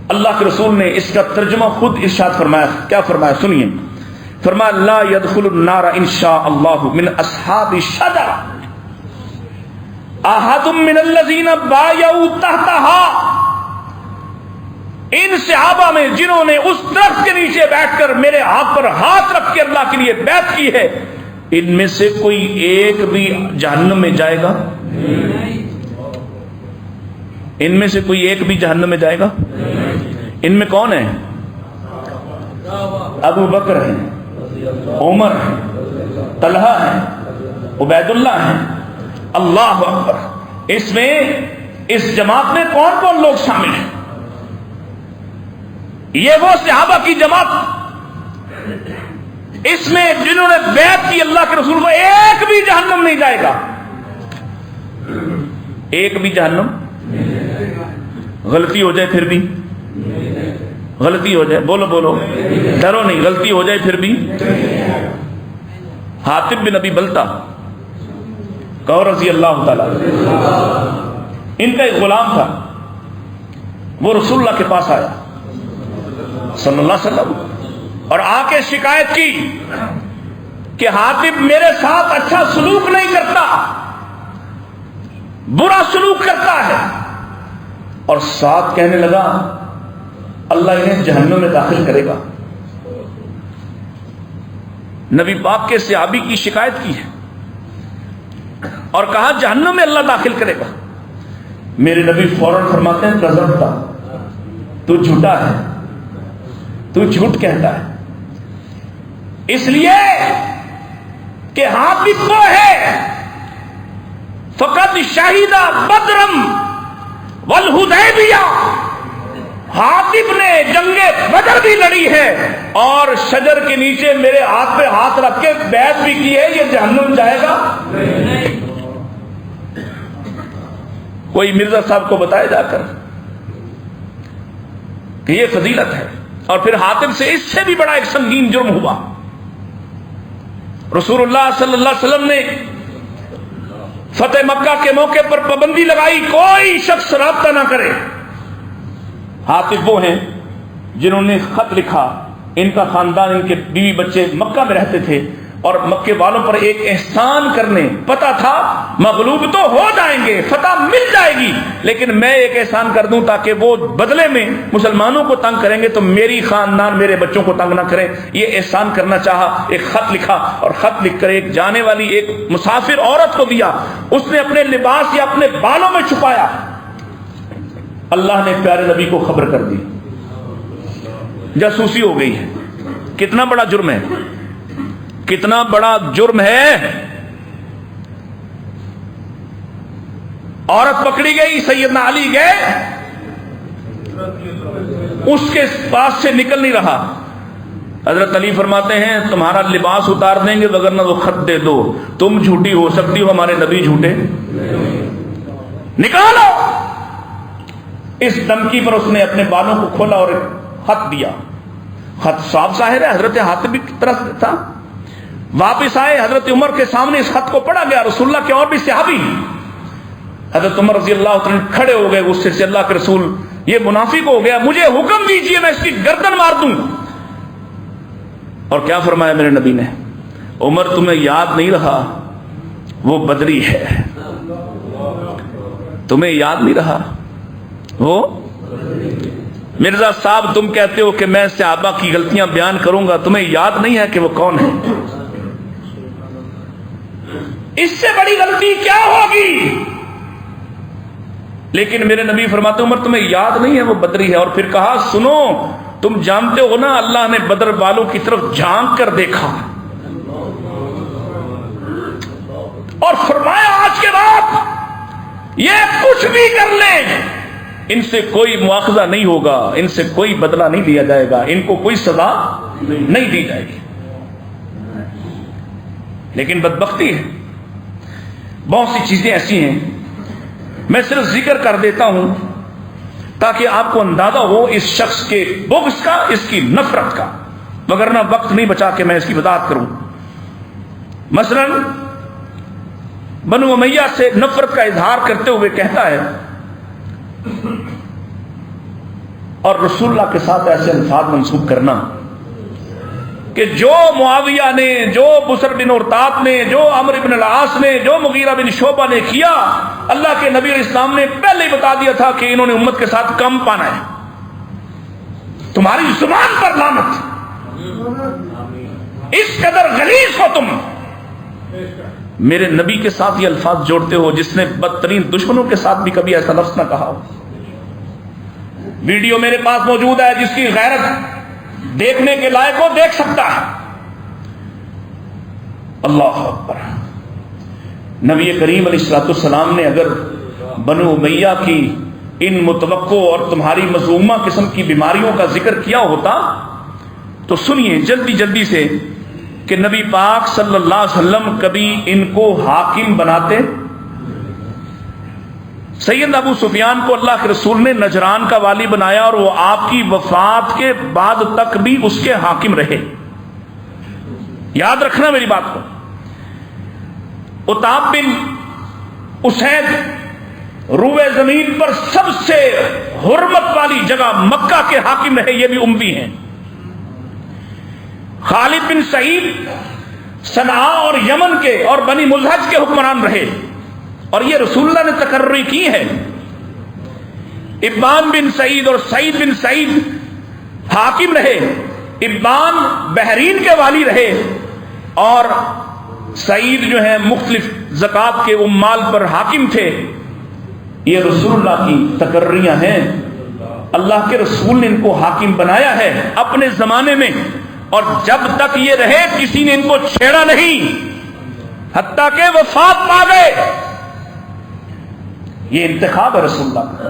اللہ کے رسول نے اس کا ترجمہ خود ارشاد فرمایا۔ کیا فرمایا؟ سنیے، فرمایا لا يدخل النار انشاء اللہ من اصحاب الشجرہ احد من الذین بایعوا تحتها، ان صحابہ میں جنہوں نے اس درخت کے نیچے بیٹھ کر میرے ہاتھ پر ہاتھ رکھ کے اللہ کے لیے بیعت کی ہے، ان میں سے کوئی ایک بھی جہنم میں جائے گا؟ ان میں سے کوئی ایک بھی جہنم میں جائے گا؟ ان میں کون ہے؟ ابو بکر ہے، عمر ہے، طلحہ ہے، عبید اللہ ہے۔ اللہ اکبر! اس میں اس جماعت میں کون کون لوگ شامل ہیں؟ یہ وہ صحابہ کی جماعت اس میں جنہوں نے بیعت کی اللہ کے رسول کو، ایک بھی جہنم نہیں جائے گا، ایک بھی جہنم۔ غلطی ہو جائے پھر بھی، غلطی ہو جائے، بولو بولو، ڈرو نہیں، غلطی ہو جائے پھر بھی۔ حاتب بن ابی بلتا کہو رضی اللہ تعالی، ان کا ایک غلام تھا، وہ رسول اللہ کے پاس آیا صلی اللہ علیہ وسلم اور آ کے شکایت کی کہ حاتب میرے ساتھ اچھا سلوک نہیں کرتا، برا سلوک کرتا ہے، اور ساتھ کہنے لگا اللہ انہیں جہنم میں داخل کرے گا۔ نبی پاک کے صحابی کی شکایت کی ہے اور کہا جہنم میں اللہ داخل کرے گا۔ میرے نبی فوراً فرماتے ہیں کذبتا، تو جھوٹا ہے، تو جھوٹ کہتا ہے، اس لیے کہ حاتب وہ ہے فقط شہیدہ بدرم والحدیبیہ، حاتب نے جنگ بدر بھی لڑی ہے اور شجر کے نیچے میرے ہاتھ پہ ہاتھ رکھ کے بیعت بھی کی ہے، یہ جہنم جائے گا؟ کوئی مرزا صاحب کو بتایا جا کر کہ یہ فضیلت ہے، اور پھر حاتب سے اس سے بھی بڑا ایک سنگین جرم ہوا۔ رسول اللہ صلی اللہ علیہ وسلم نے فتح مکہ کے موقع پر پابندی لگائی کوئی شخص رابطہ نہ کرے۔ حاتب وہ ہیں جنہوں نے خط لکھا، ان کا خاندان، ان کے بیوی بچے مکہ میں رہتے تھے اور مکے والوں پر ایک احسان کرنے، پتا تھا مغلوب تو ہو جائیں گے، فتح مل جائے گی، لیکن میں ایک احسان کر دوں تاکہ وہ بدلے میں مسلمانوں کو تنگ کریں گے تو میری خاندان میرے بچوں کو تنگ نہ کریں، یہ احسان کرنا چاہا۔ ایک خط لکھا اور خط لکھ کر ایک جانے والی ایک مسافر عورت کو دیا، اس نے اپنے لباس یا اپنے بالوں میں چھپایا۔ اللہ نے پیارے نبی کو خبر کر دی، جاسوسی ہو گئی ہے۔ کتنا بڑا جرم ہے، کتنا بڑا جرم ہے۔ عورت پکڑی گئی، سیدنا علی گئے، اس کے پاس سے نکل نہیں رہا۔ حضرت علی فرماتے ہیں تمہارا لباس اتار دیں گے وگرنہ وہ خط دے دو، تم جھوٹی ہو سکتی ہو، ہمارے نبی جھوٹے، نکالو۔ اس دھمکی پر اس نے اپنے بالوں کو کھولا اور خط دیا۔ خط صاف ظاہر ہے حضرت حاتب کی طرف تھا۔ واپس آئے، حضرت عمر کے سامنے اس خط کو پڑھا گیا، رسول اللہ کے اور بھی صحابی، حضرت عمر رضی اللہ عنہ کھڑے ہو گئے غصے سے، اللہ کے رسول یہ منافق ہو گیا، مجھے حکم دیجئے میں اس کی گردن مار دوں۔ اور کیا فرمایا میرے نبی نے؟ عمر تمہیں یاد نہیں رہا وہ بدری ہے، تمہیں یاد نہیں رہا وہ؟ مرزا صاحب تم کہتے ہو کہ میں صحابہ کی غلطیاں بیان کروں گا، تمہیں یاد نہیں ہے کہ وہ کون ہے؟ اس سے بڑی غلطی کیا ہوگی؟ لیکن میرے نبی فرماتے عمر تمہیں یاد نہیں ہے وہ بدری ہے۔ اور پھر کہا سنو، تم جانتے ہو نا اللہ نے بدر والوں کی طرف جھانک کر دیکھا اور فرمایا آج کے بعد یہ کچھ بھی کر لیں ان سے کوئی مواخذہ نہیں ہوگا، ان سے کوئی بدلہ نہیں دیا جائے گا، ان کو کوئی سزا نہیں دی جائے گی۔ لیکن بدبختی ہے، بہت سی چیزیں ایسی ہیں، میں صرف ذکر کر دیتا ہوں تاکہ آپ کو اندازہ ہو اس شخص کے بغض کا، اس کی نفرت کا، مگر نہ وقت نہیں بچا کہ میں اس کی وضاحت کروں۔ مثلا بنو امیہ سے نفرت کا اظہار کرتے ہوئے کہتا ہے، اور رسول اللہ کے ساتھ ایسے الفاظ منسوب کرنا کہ جو معاویہ نے، جو بسر بن ارتاب نے، جو عمرو بن العاص نے، جو مغیرہ بن شعبہ نے کیا، اللہ کے نبی علیہ السلام نے پہلے ہی بتا دیا تھا کہ انہوں نے امت کے ساتھ کم پانا ہے۔ تمہاری زبان پر لعنت، اس قدر غلیظ ہو تم، میرے نبی کے ساتھ یہ الفاظ جوڑتے ہو جس نے بدترین دشمنوں کے ساتھ بھی کبھی ایسا لفظ نہ کہا ہو. ویڈیو میرے پاس موجود ہے، جس کی غیرت دیکھنے کے لائق ہو دیکھ سکتا ہے. اللہ اکبر. نبی کریم علیہ الصلوۃ والسلام نے اگر بنو امیہ کی ان متوقع اور تمہاری مذمومہ قسم کی بیماریوں کا ذکر کیا ہوتا تو سنیے جلدی جلدی سے کہ نبی پاک صلی اللہ علیہ وسلم کبھی ان کو حاکم بناتے. سید ابو سفیان کو اللہ کے رسول نے نجران کا والی بنایا اور وہ آپ کی وفات کے بعد تک بھی اس کے حاکم رہے. یاد رکھنا میری بات کو. عتاب بن اسید روئے زمین پر سب سے حرمت والی جگہ مکہ کے حاکم رہے، یہ بھی اموی ہیں. خالد بن سعید صنعاء اور یمن کے اور بنی ملحج کے حکمران رہے اور یہ رسول اللہ نے تقرری کی ہے. ابان بن سعید اور سعید بن سعید حاکم رہے. ابان بحرین کے والی رہے اور سعید جو ہے مختلف زکوٰۃ کے اموال پر حاکم تھے. یہ رسول اللہ کی تقرریاں ہیں. اللہ کے رسول نے ان کو حاکم بنایا ہے اپنے زمانے میں، اور جب تک یہ رہے کسی نے ان کو چھیڑا نہیں حتیٰ کہ وفات پا گئے. یہ انتخاب ہے رسول اللہ کا.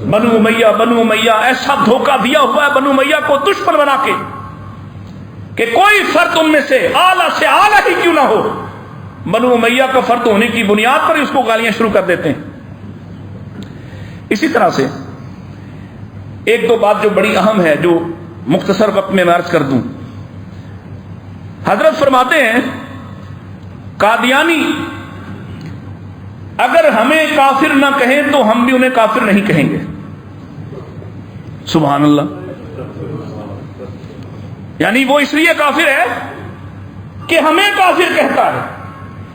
بنو امیہ ایسا دھوکہ دیا ہوا ہے بنو امیہ کو دشمن بنا کے کہ کوئی فرد ان میں سے اعلیٰ سے اعلیٰ ہی کیوں نہ ہو، بنو امیہ کا فرد ہونے کی بنیاد پر اس کو گالیاں شروع کر دیتے ہیں. اسی طرح سے ایک دو بات جو بڑی اہم ہے جو مختصر وقت میں عرض کر دوں. حضرت فرماتے ہیں قادیانی اگر ہمیں کافر نہ کہیں تو ہم بھی انہیں کافر نہیں کہیں گے. سبحان اللہ. یعنی وہ اس لیے کافر ہے کہ ہمیں کافر کہتا ہے،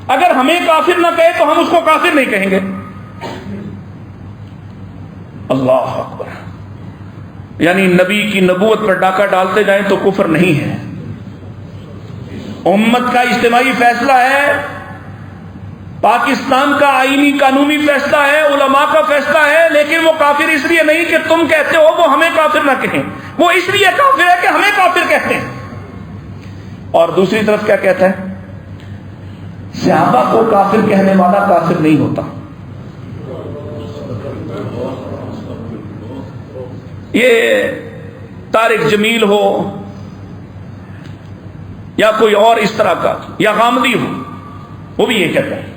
اگر ہمیں کافر نہ کہے تو ہم اس کو کافر نہیں کہیں گے. اللہ اکبر. یعنی نبی کی نبوت پر ڈاکہ ڈالتے جائیں تو کفر نہیں ہے. امت کا اجتماعی فیصلہ ہے، پاکستان کا آئینی قانونی فیصلہ ہے، علماء کا فیصلہ ہے، لیکن وہ کافر اس لیے نہیں کہ تم کہتے ہو وہ ہمیں کافر نہ کہیں، وہ اس لیے کافر ہے کہ ہمیں کافر کہتے ہیں. اور دوسری طرف کیا کہتا ہے؟ صحابہ کو کافر کہنے والا کافر نہیں ہوتا. یہ طارق جمیل ہو یا کوئی اور اس طرح کا یا غامدی ہو، وہ بھی یہ کہتا ہے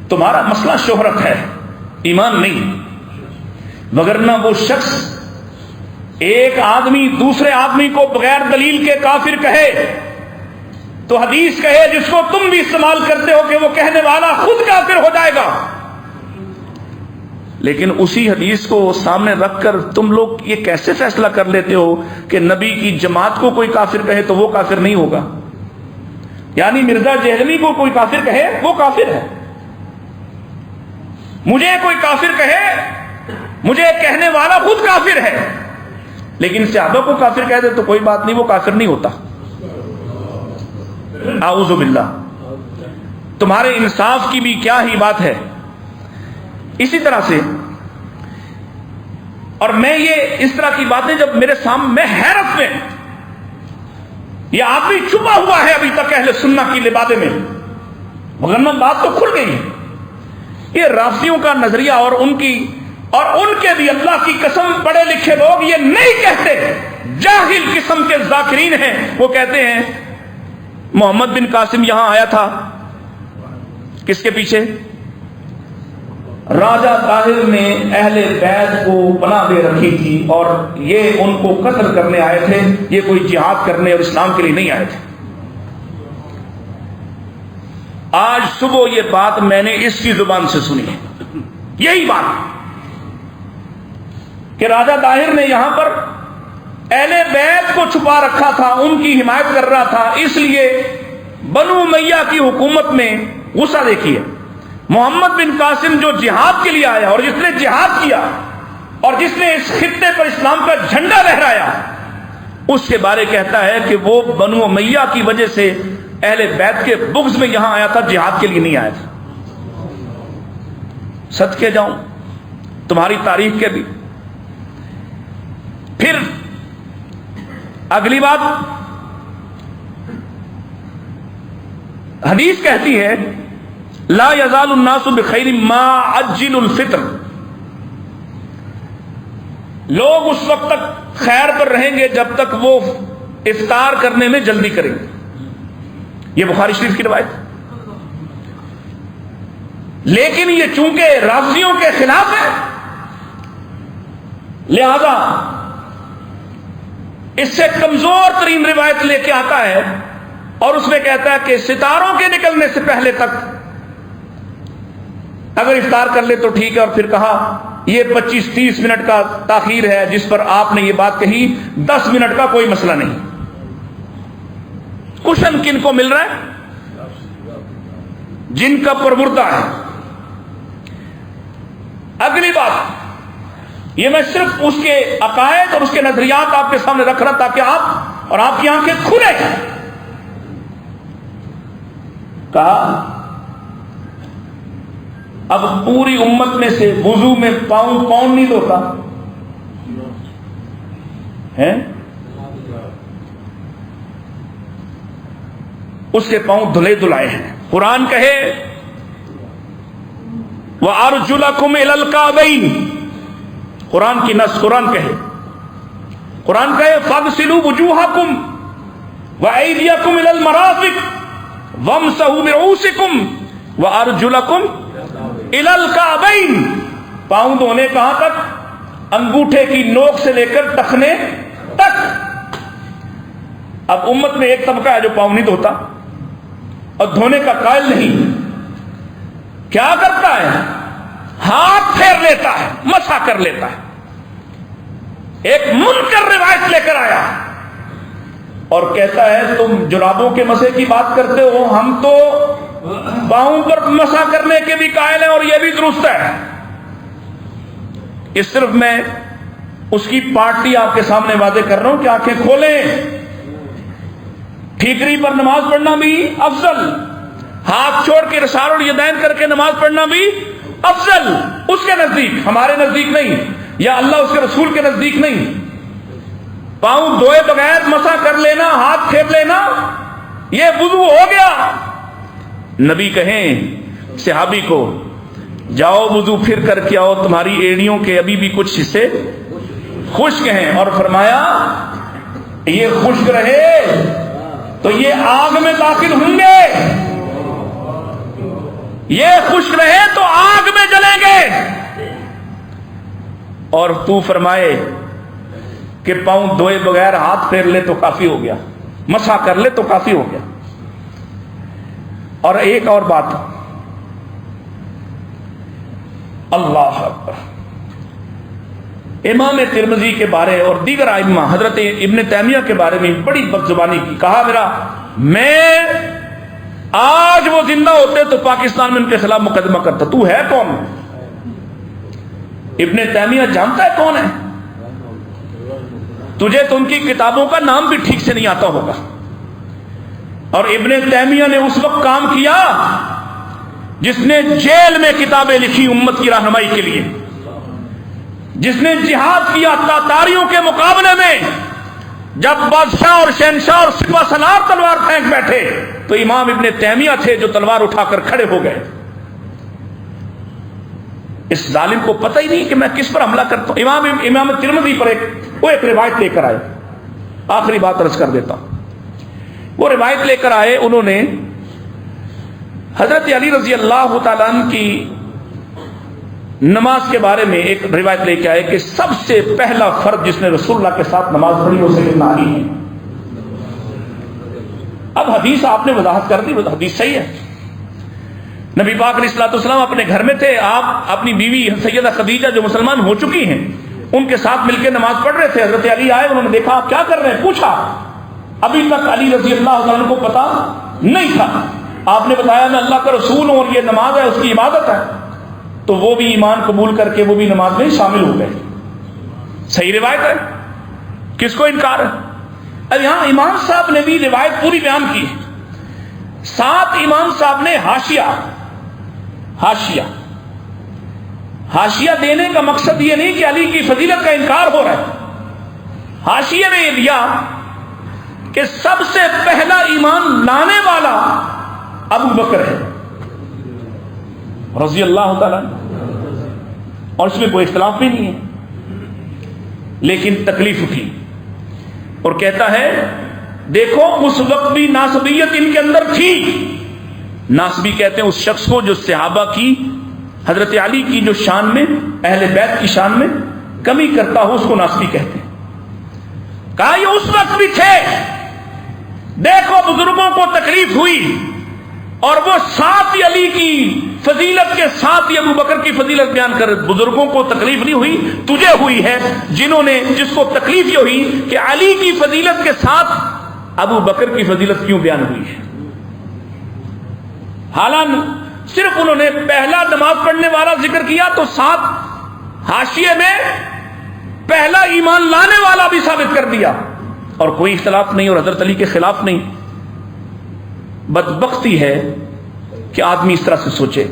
تمہارا مسئلہ شہرت ہے، ایمان نہیں. وگرنہ وہ شخص ایک آدمی دوسرے آدمی کو بغیر دلیل کے کافر کہے تو حدیث کہے جس کو تم بھی استعمال کرتے ہو کہ وہ کہنے والا خود کافر ہو جائے گا. لیکن اسی حدیث کو سامنے رکھ کر تم لوگ یہ کیسے فیصلہ کر لیتے ہو کہ نبی کی جماعت کو کوئی کافر کہے تو وہ کافر نہیں ہوگا؟ یعنی مرزا جہلمی کو کوئی کافر کہے وہ کافر ہے، مجھے کوئی کافر کہے مجھے کہنے والا خود کافر ہے، لیکن صحابہ کو کافر کہہ دے تو کوئی بات نہیں، وہ کافر نہیں ہوتا. اعوذ باللہ. تمہارے انصاف کی بھی کیا ہی بات ہے. اسی طرح سے اور میں یہ اس طرح کی باتیں جب میرے سامنے، میں حیرت میں، یہ آدمی چھپا ہوا ہے ابھی تک اہل سنت کی لبادے میں، مگر بات تو کھل گئی ہے. یہ رافضیوں کا نظریہ اور ان کے بھی اللہ کی قسم پڑھے لکھے لوگ یہ نہیں کہتے، جاہل قسم کے ذاکرین ہیں. وہ کہتے ہیں محمد بن قاسم یہاں آیا تھا کس کے پیچھے؟ راجہ طاہر نے اہل بیت کو پناہ دے رکھی تھی اور یہ ان کو قتل کرنے آئے تھے، یہ کوئی جہاد کرنے اور اسلام کے لیے نہیں آئے تھے. آج صبح یہ بات میں نے اس کی زبان سے سنی ہے، یہی بات کہ راجہ طاہر نے یہاں پر اہل بیت کو چھپا رکھا تھا، ان کی حمایت کر رہا تھا، اس لیے بنو امیہ کی حکومت میں غصہ دیکھیے. محمد بن قاسم جو جہاد کے لیے آیا اور جس نے جہاد کیا اور جس نے اس خطے پر اسلام کا جھنڈا لہرایا، اس کے بارے کہتا ہے کہ وہ بنو امیہ کی وجہ سے اہل بیت کے بغض میں یہاں آیا تھا، جہاد کے لیے نہیں آیا تھا۔ صدقے جاؤں تمہاری تاریخ کے بھی۔ پھر اگلی بات، حدیث کہتی ہے لا یزال الناس بخیر ما عجل الفطر، لوگ اس وقت تک خیر پر رہیں گے جب تک وہ افطار کرنے میں جلدی کریں گے۔ یہ بخاری شریف کی روایت۔ لیکن یہ چونکہ رافضیوں کے خلاف ہے، لہذا اس سے کمزور ترین روایت لے کے آتا ہے اور اس میں کہتا ہے کہ ستاروں کے نکلنے سے پہلے تک اگر افطار کر لے تو ٹھیک ہے، اور پھر کہا یہ 25-30 منٹ کا تاخیر ہے جس پر آپ نے یہ بات کہی، 10 منٹ کا کوئی مسئلہ نہیں۔ کشن کن کو مل رہا ہے؟ جن کا پروردہ ہے۔ اگلی بات، یہ میں صرف اس کے عقائد اور اس کے نظریات آپ کے سامنے رکھ رہا تاکہ آپ اور آپ کی آنکھیں کھلے۔ کہا اب پوری امت میں سے وضو میں پاؤں نہیں دھوتا ہے، اس کے پاؤں دھلے دھلائے ہیں۔ قرآن کہے وَأَرْجُلَكُمْ إِلَى الْكَعْبَيْنِ، قرآن کی نص، قرآن کہے فَاغْسِلُوا وُجُوهَكُمْ وَأَيْدِيَكُمْ إِلَى الْمَرَافِقِ وَامْسَحُوا بِرُؤُوسِكُمْ وَأَرْجُلَكُمْ إِلَى الْكَعْبَيْنِ، پاؤں دھونے کہاں تک؟ انگوٹھے کی نوک سے لے کر ٹخنے تک۔ اب امت میں ایک طبقہ ہے جو پاؤں نہیں دھوتا اور دھونے کا قائل نہیں، کیا کرتا ہے؟ ہاتھ پھیر لیتا ہے، مسح کر لیتا ہے۔ ایک منکر روایت لے کر آیا اور کہتا ہے تم جرابوں کے مسح کی بات کرتے ہو، ہم تو پاؤں پر مسح کرنے کے بھی قائل ہیں اور یہ بھی درست ہے۔ اس صرف میں اس کی پارٹی آپ کے سامنے واضح کر رہا ہوں کہ آنکھیں کھولیں۔ ٹھیکری پر نماز پڑھنا بھی افضل، ہاتھ چھوڑ کے ارسال الیدین کر کے نماز پڑھنا بھی افضل، اس کے نزدیک، ہمارے نزدیک نہیں، یا اللہ اس کے رسول کے نزدیک نہیں۔ پاؤں دھوئے بغیر مسح کر لینا، ہاتھ پھیر لینا، یہ وضو ہو گیا۔ نبی کہیں صحابی کو جاؤ وضو پھر کر کے آؤ، تمہاری ایڑیوں کے ابھی بھی کچھ حصے خشک ہیں، اور فرمایا یہ خشک رہے تو یہ آگ میں داخل ہوں گے، یہ خشک رہے تو آگ میں جلیں گے۔ اور تو فرمائے کہ پاؤں دھوئے بغیر ہاتھ پھیر لے تو کافی ہو گیا، مسح کر لے تو کافی ہو گیا۔ اور ایک اور بات، اللہ اکبر، امام ترمذی کے بارے اور دیگر ائمہ، حضرت ابن تیمیہ کے بارے میں بڑی بدزبانی کی، کہا میں آج وہ زندہ ہوتے تو پاکستان میں ان کے خلاف مقدمہ کرتا۔ تو ہے کون؟ ابن تیمیہ جانتا ہے کون ہے؟ تجھے تو ان کی کتابوں کا نام بھی ٹھیک سے نہیں آتا ہوگا۔ اور ابن تیمیہ نے اس وقت کام کیا جس نے جیل میں کتابیں لکھی امت کی رہنمائی کے لیے، جس نے جہاد کیا تاتاریوں کے مقابلے میں، جب بادشاہ اور شہنشاہ اور سپہ سالار تلوار پھینک بیٹھے تو امام ابن تیمیہ تھے جو تلوار اٹھا کر کھڑے ہو گئے۔ اس ظالم کو پتہ ہی نہیں کہ میں کس پر حملہ کرتا ہوں۔ امام ترمذی پر ایک روایت لے کر آئے، آخری بات عرض کر دیتا ہوں۔ وہ روایت لے کر آئے، انہوں نے حضرت علی رضی اللہ تعالیٰ عنہ کی نماز کے بارے میں ایک روایت لے کے آئے کہ سب سے پہلا فرد جس نے رسول اللہ کے ساتھ نماز پڑھی وہ سیدنا علی ہے۔ اب حدیث آپ نے وضاحت کر دی، حدیث صحیح ہے۔ نبی پاک علیہ الصلوۃ والسلام اپنے گھر میں تھے، آپ اپنی بیوی سیدہ خدیجہ جو مسلمان ہو چکی ہیں ان کے ساتھ مل کے نماز پڑھ رہے تھے۔ حضرت علی آئے، انہوں نے دیکھا آپ کیا کر رہے ہیں، پوچھا۔ ابھی تک علی رضی اللہ عنہ کو پتا نہیں تھا، آپ نے بتایا میں اللہ کا رسول ہوں اور یہ نماز ہے، اس کی عبادت ہے، تو وہ بھی ایمان قبول کر کے وہ بھی نماز میں شامل ہو گئے۔ صحیح روایت ہے، کس کو انکار ہے؟ اب یہاں امام صاحب نے بھی روایت پوری بیان کی ہے ساتھ امام صاحب نے حاشیہ دینے کا مقصد یہ نہیں کہ علی کی فضیلت کا انکار ہو رہا ہے، حاشیے میں یہ دیا کہ سب سے پہلا ایمان لانے والا ابو بکر ہے رضی اللہ تعالیٰ، اور اس میں کوئی اختلاف بھی نہیں ہے، لیکن تکلیف اٹھی اور کہتا ہے دیکھو اس وقت بھی ناسبیت ان کے اندر تھی۔ ناسبی کہتے ہیں اس شخص کو جو صحابہ کی، حضرت علی کی جو شان میں، اہل بیت کی شان میں کمی کرتا ہو، اس کو ناسبی کہتے ہیں۔ کہا یہ اس وقت بھی تھے، دیکھو بزرگوں کو تکلیف ہوئی اور وہ ساتھ ہی علی کی فضیلت کے ساتھ ہی ابو بکر کی فضیلت بیان کر، بزرگوں کو تکلیف نہیں ہوئی، تجھے ہوئی ہے، جس کو تکلیف یہ ہوئی کہ علی کی فضیلت کے ساتھ ابو بکر کی فضیلت کیوں بیان ہوئی ہے۔ حالانکہ صرف انہوں نے پہلا نماز پڑھنے والا ذکر کیا تو ساتھ حاشیے میں پہلا ایمان لانے والا بھی ثابت کر دیا، اور کوئی اختلاف نہیں اور حضرت علی کے خلاف نہیں۔ بدبختی ہے کہ آدمی اس طرح سے سوچے۔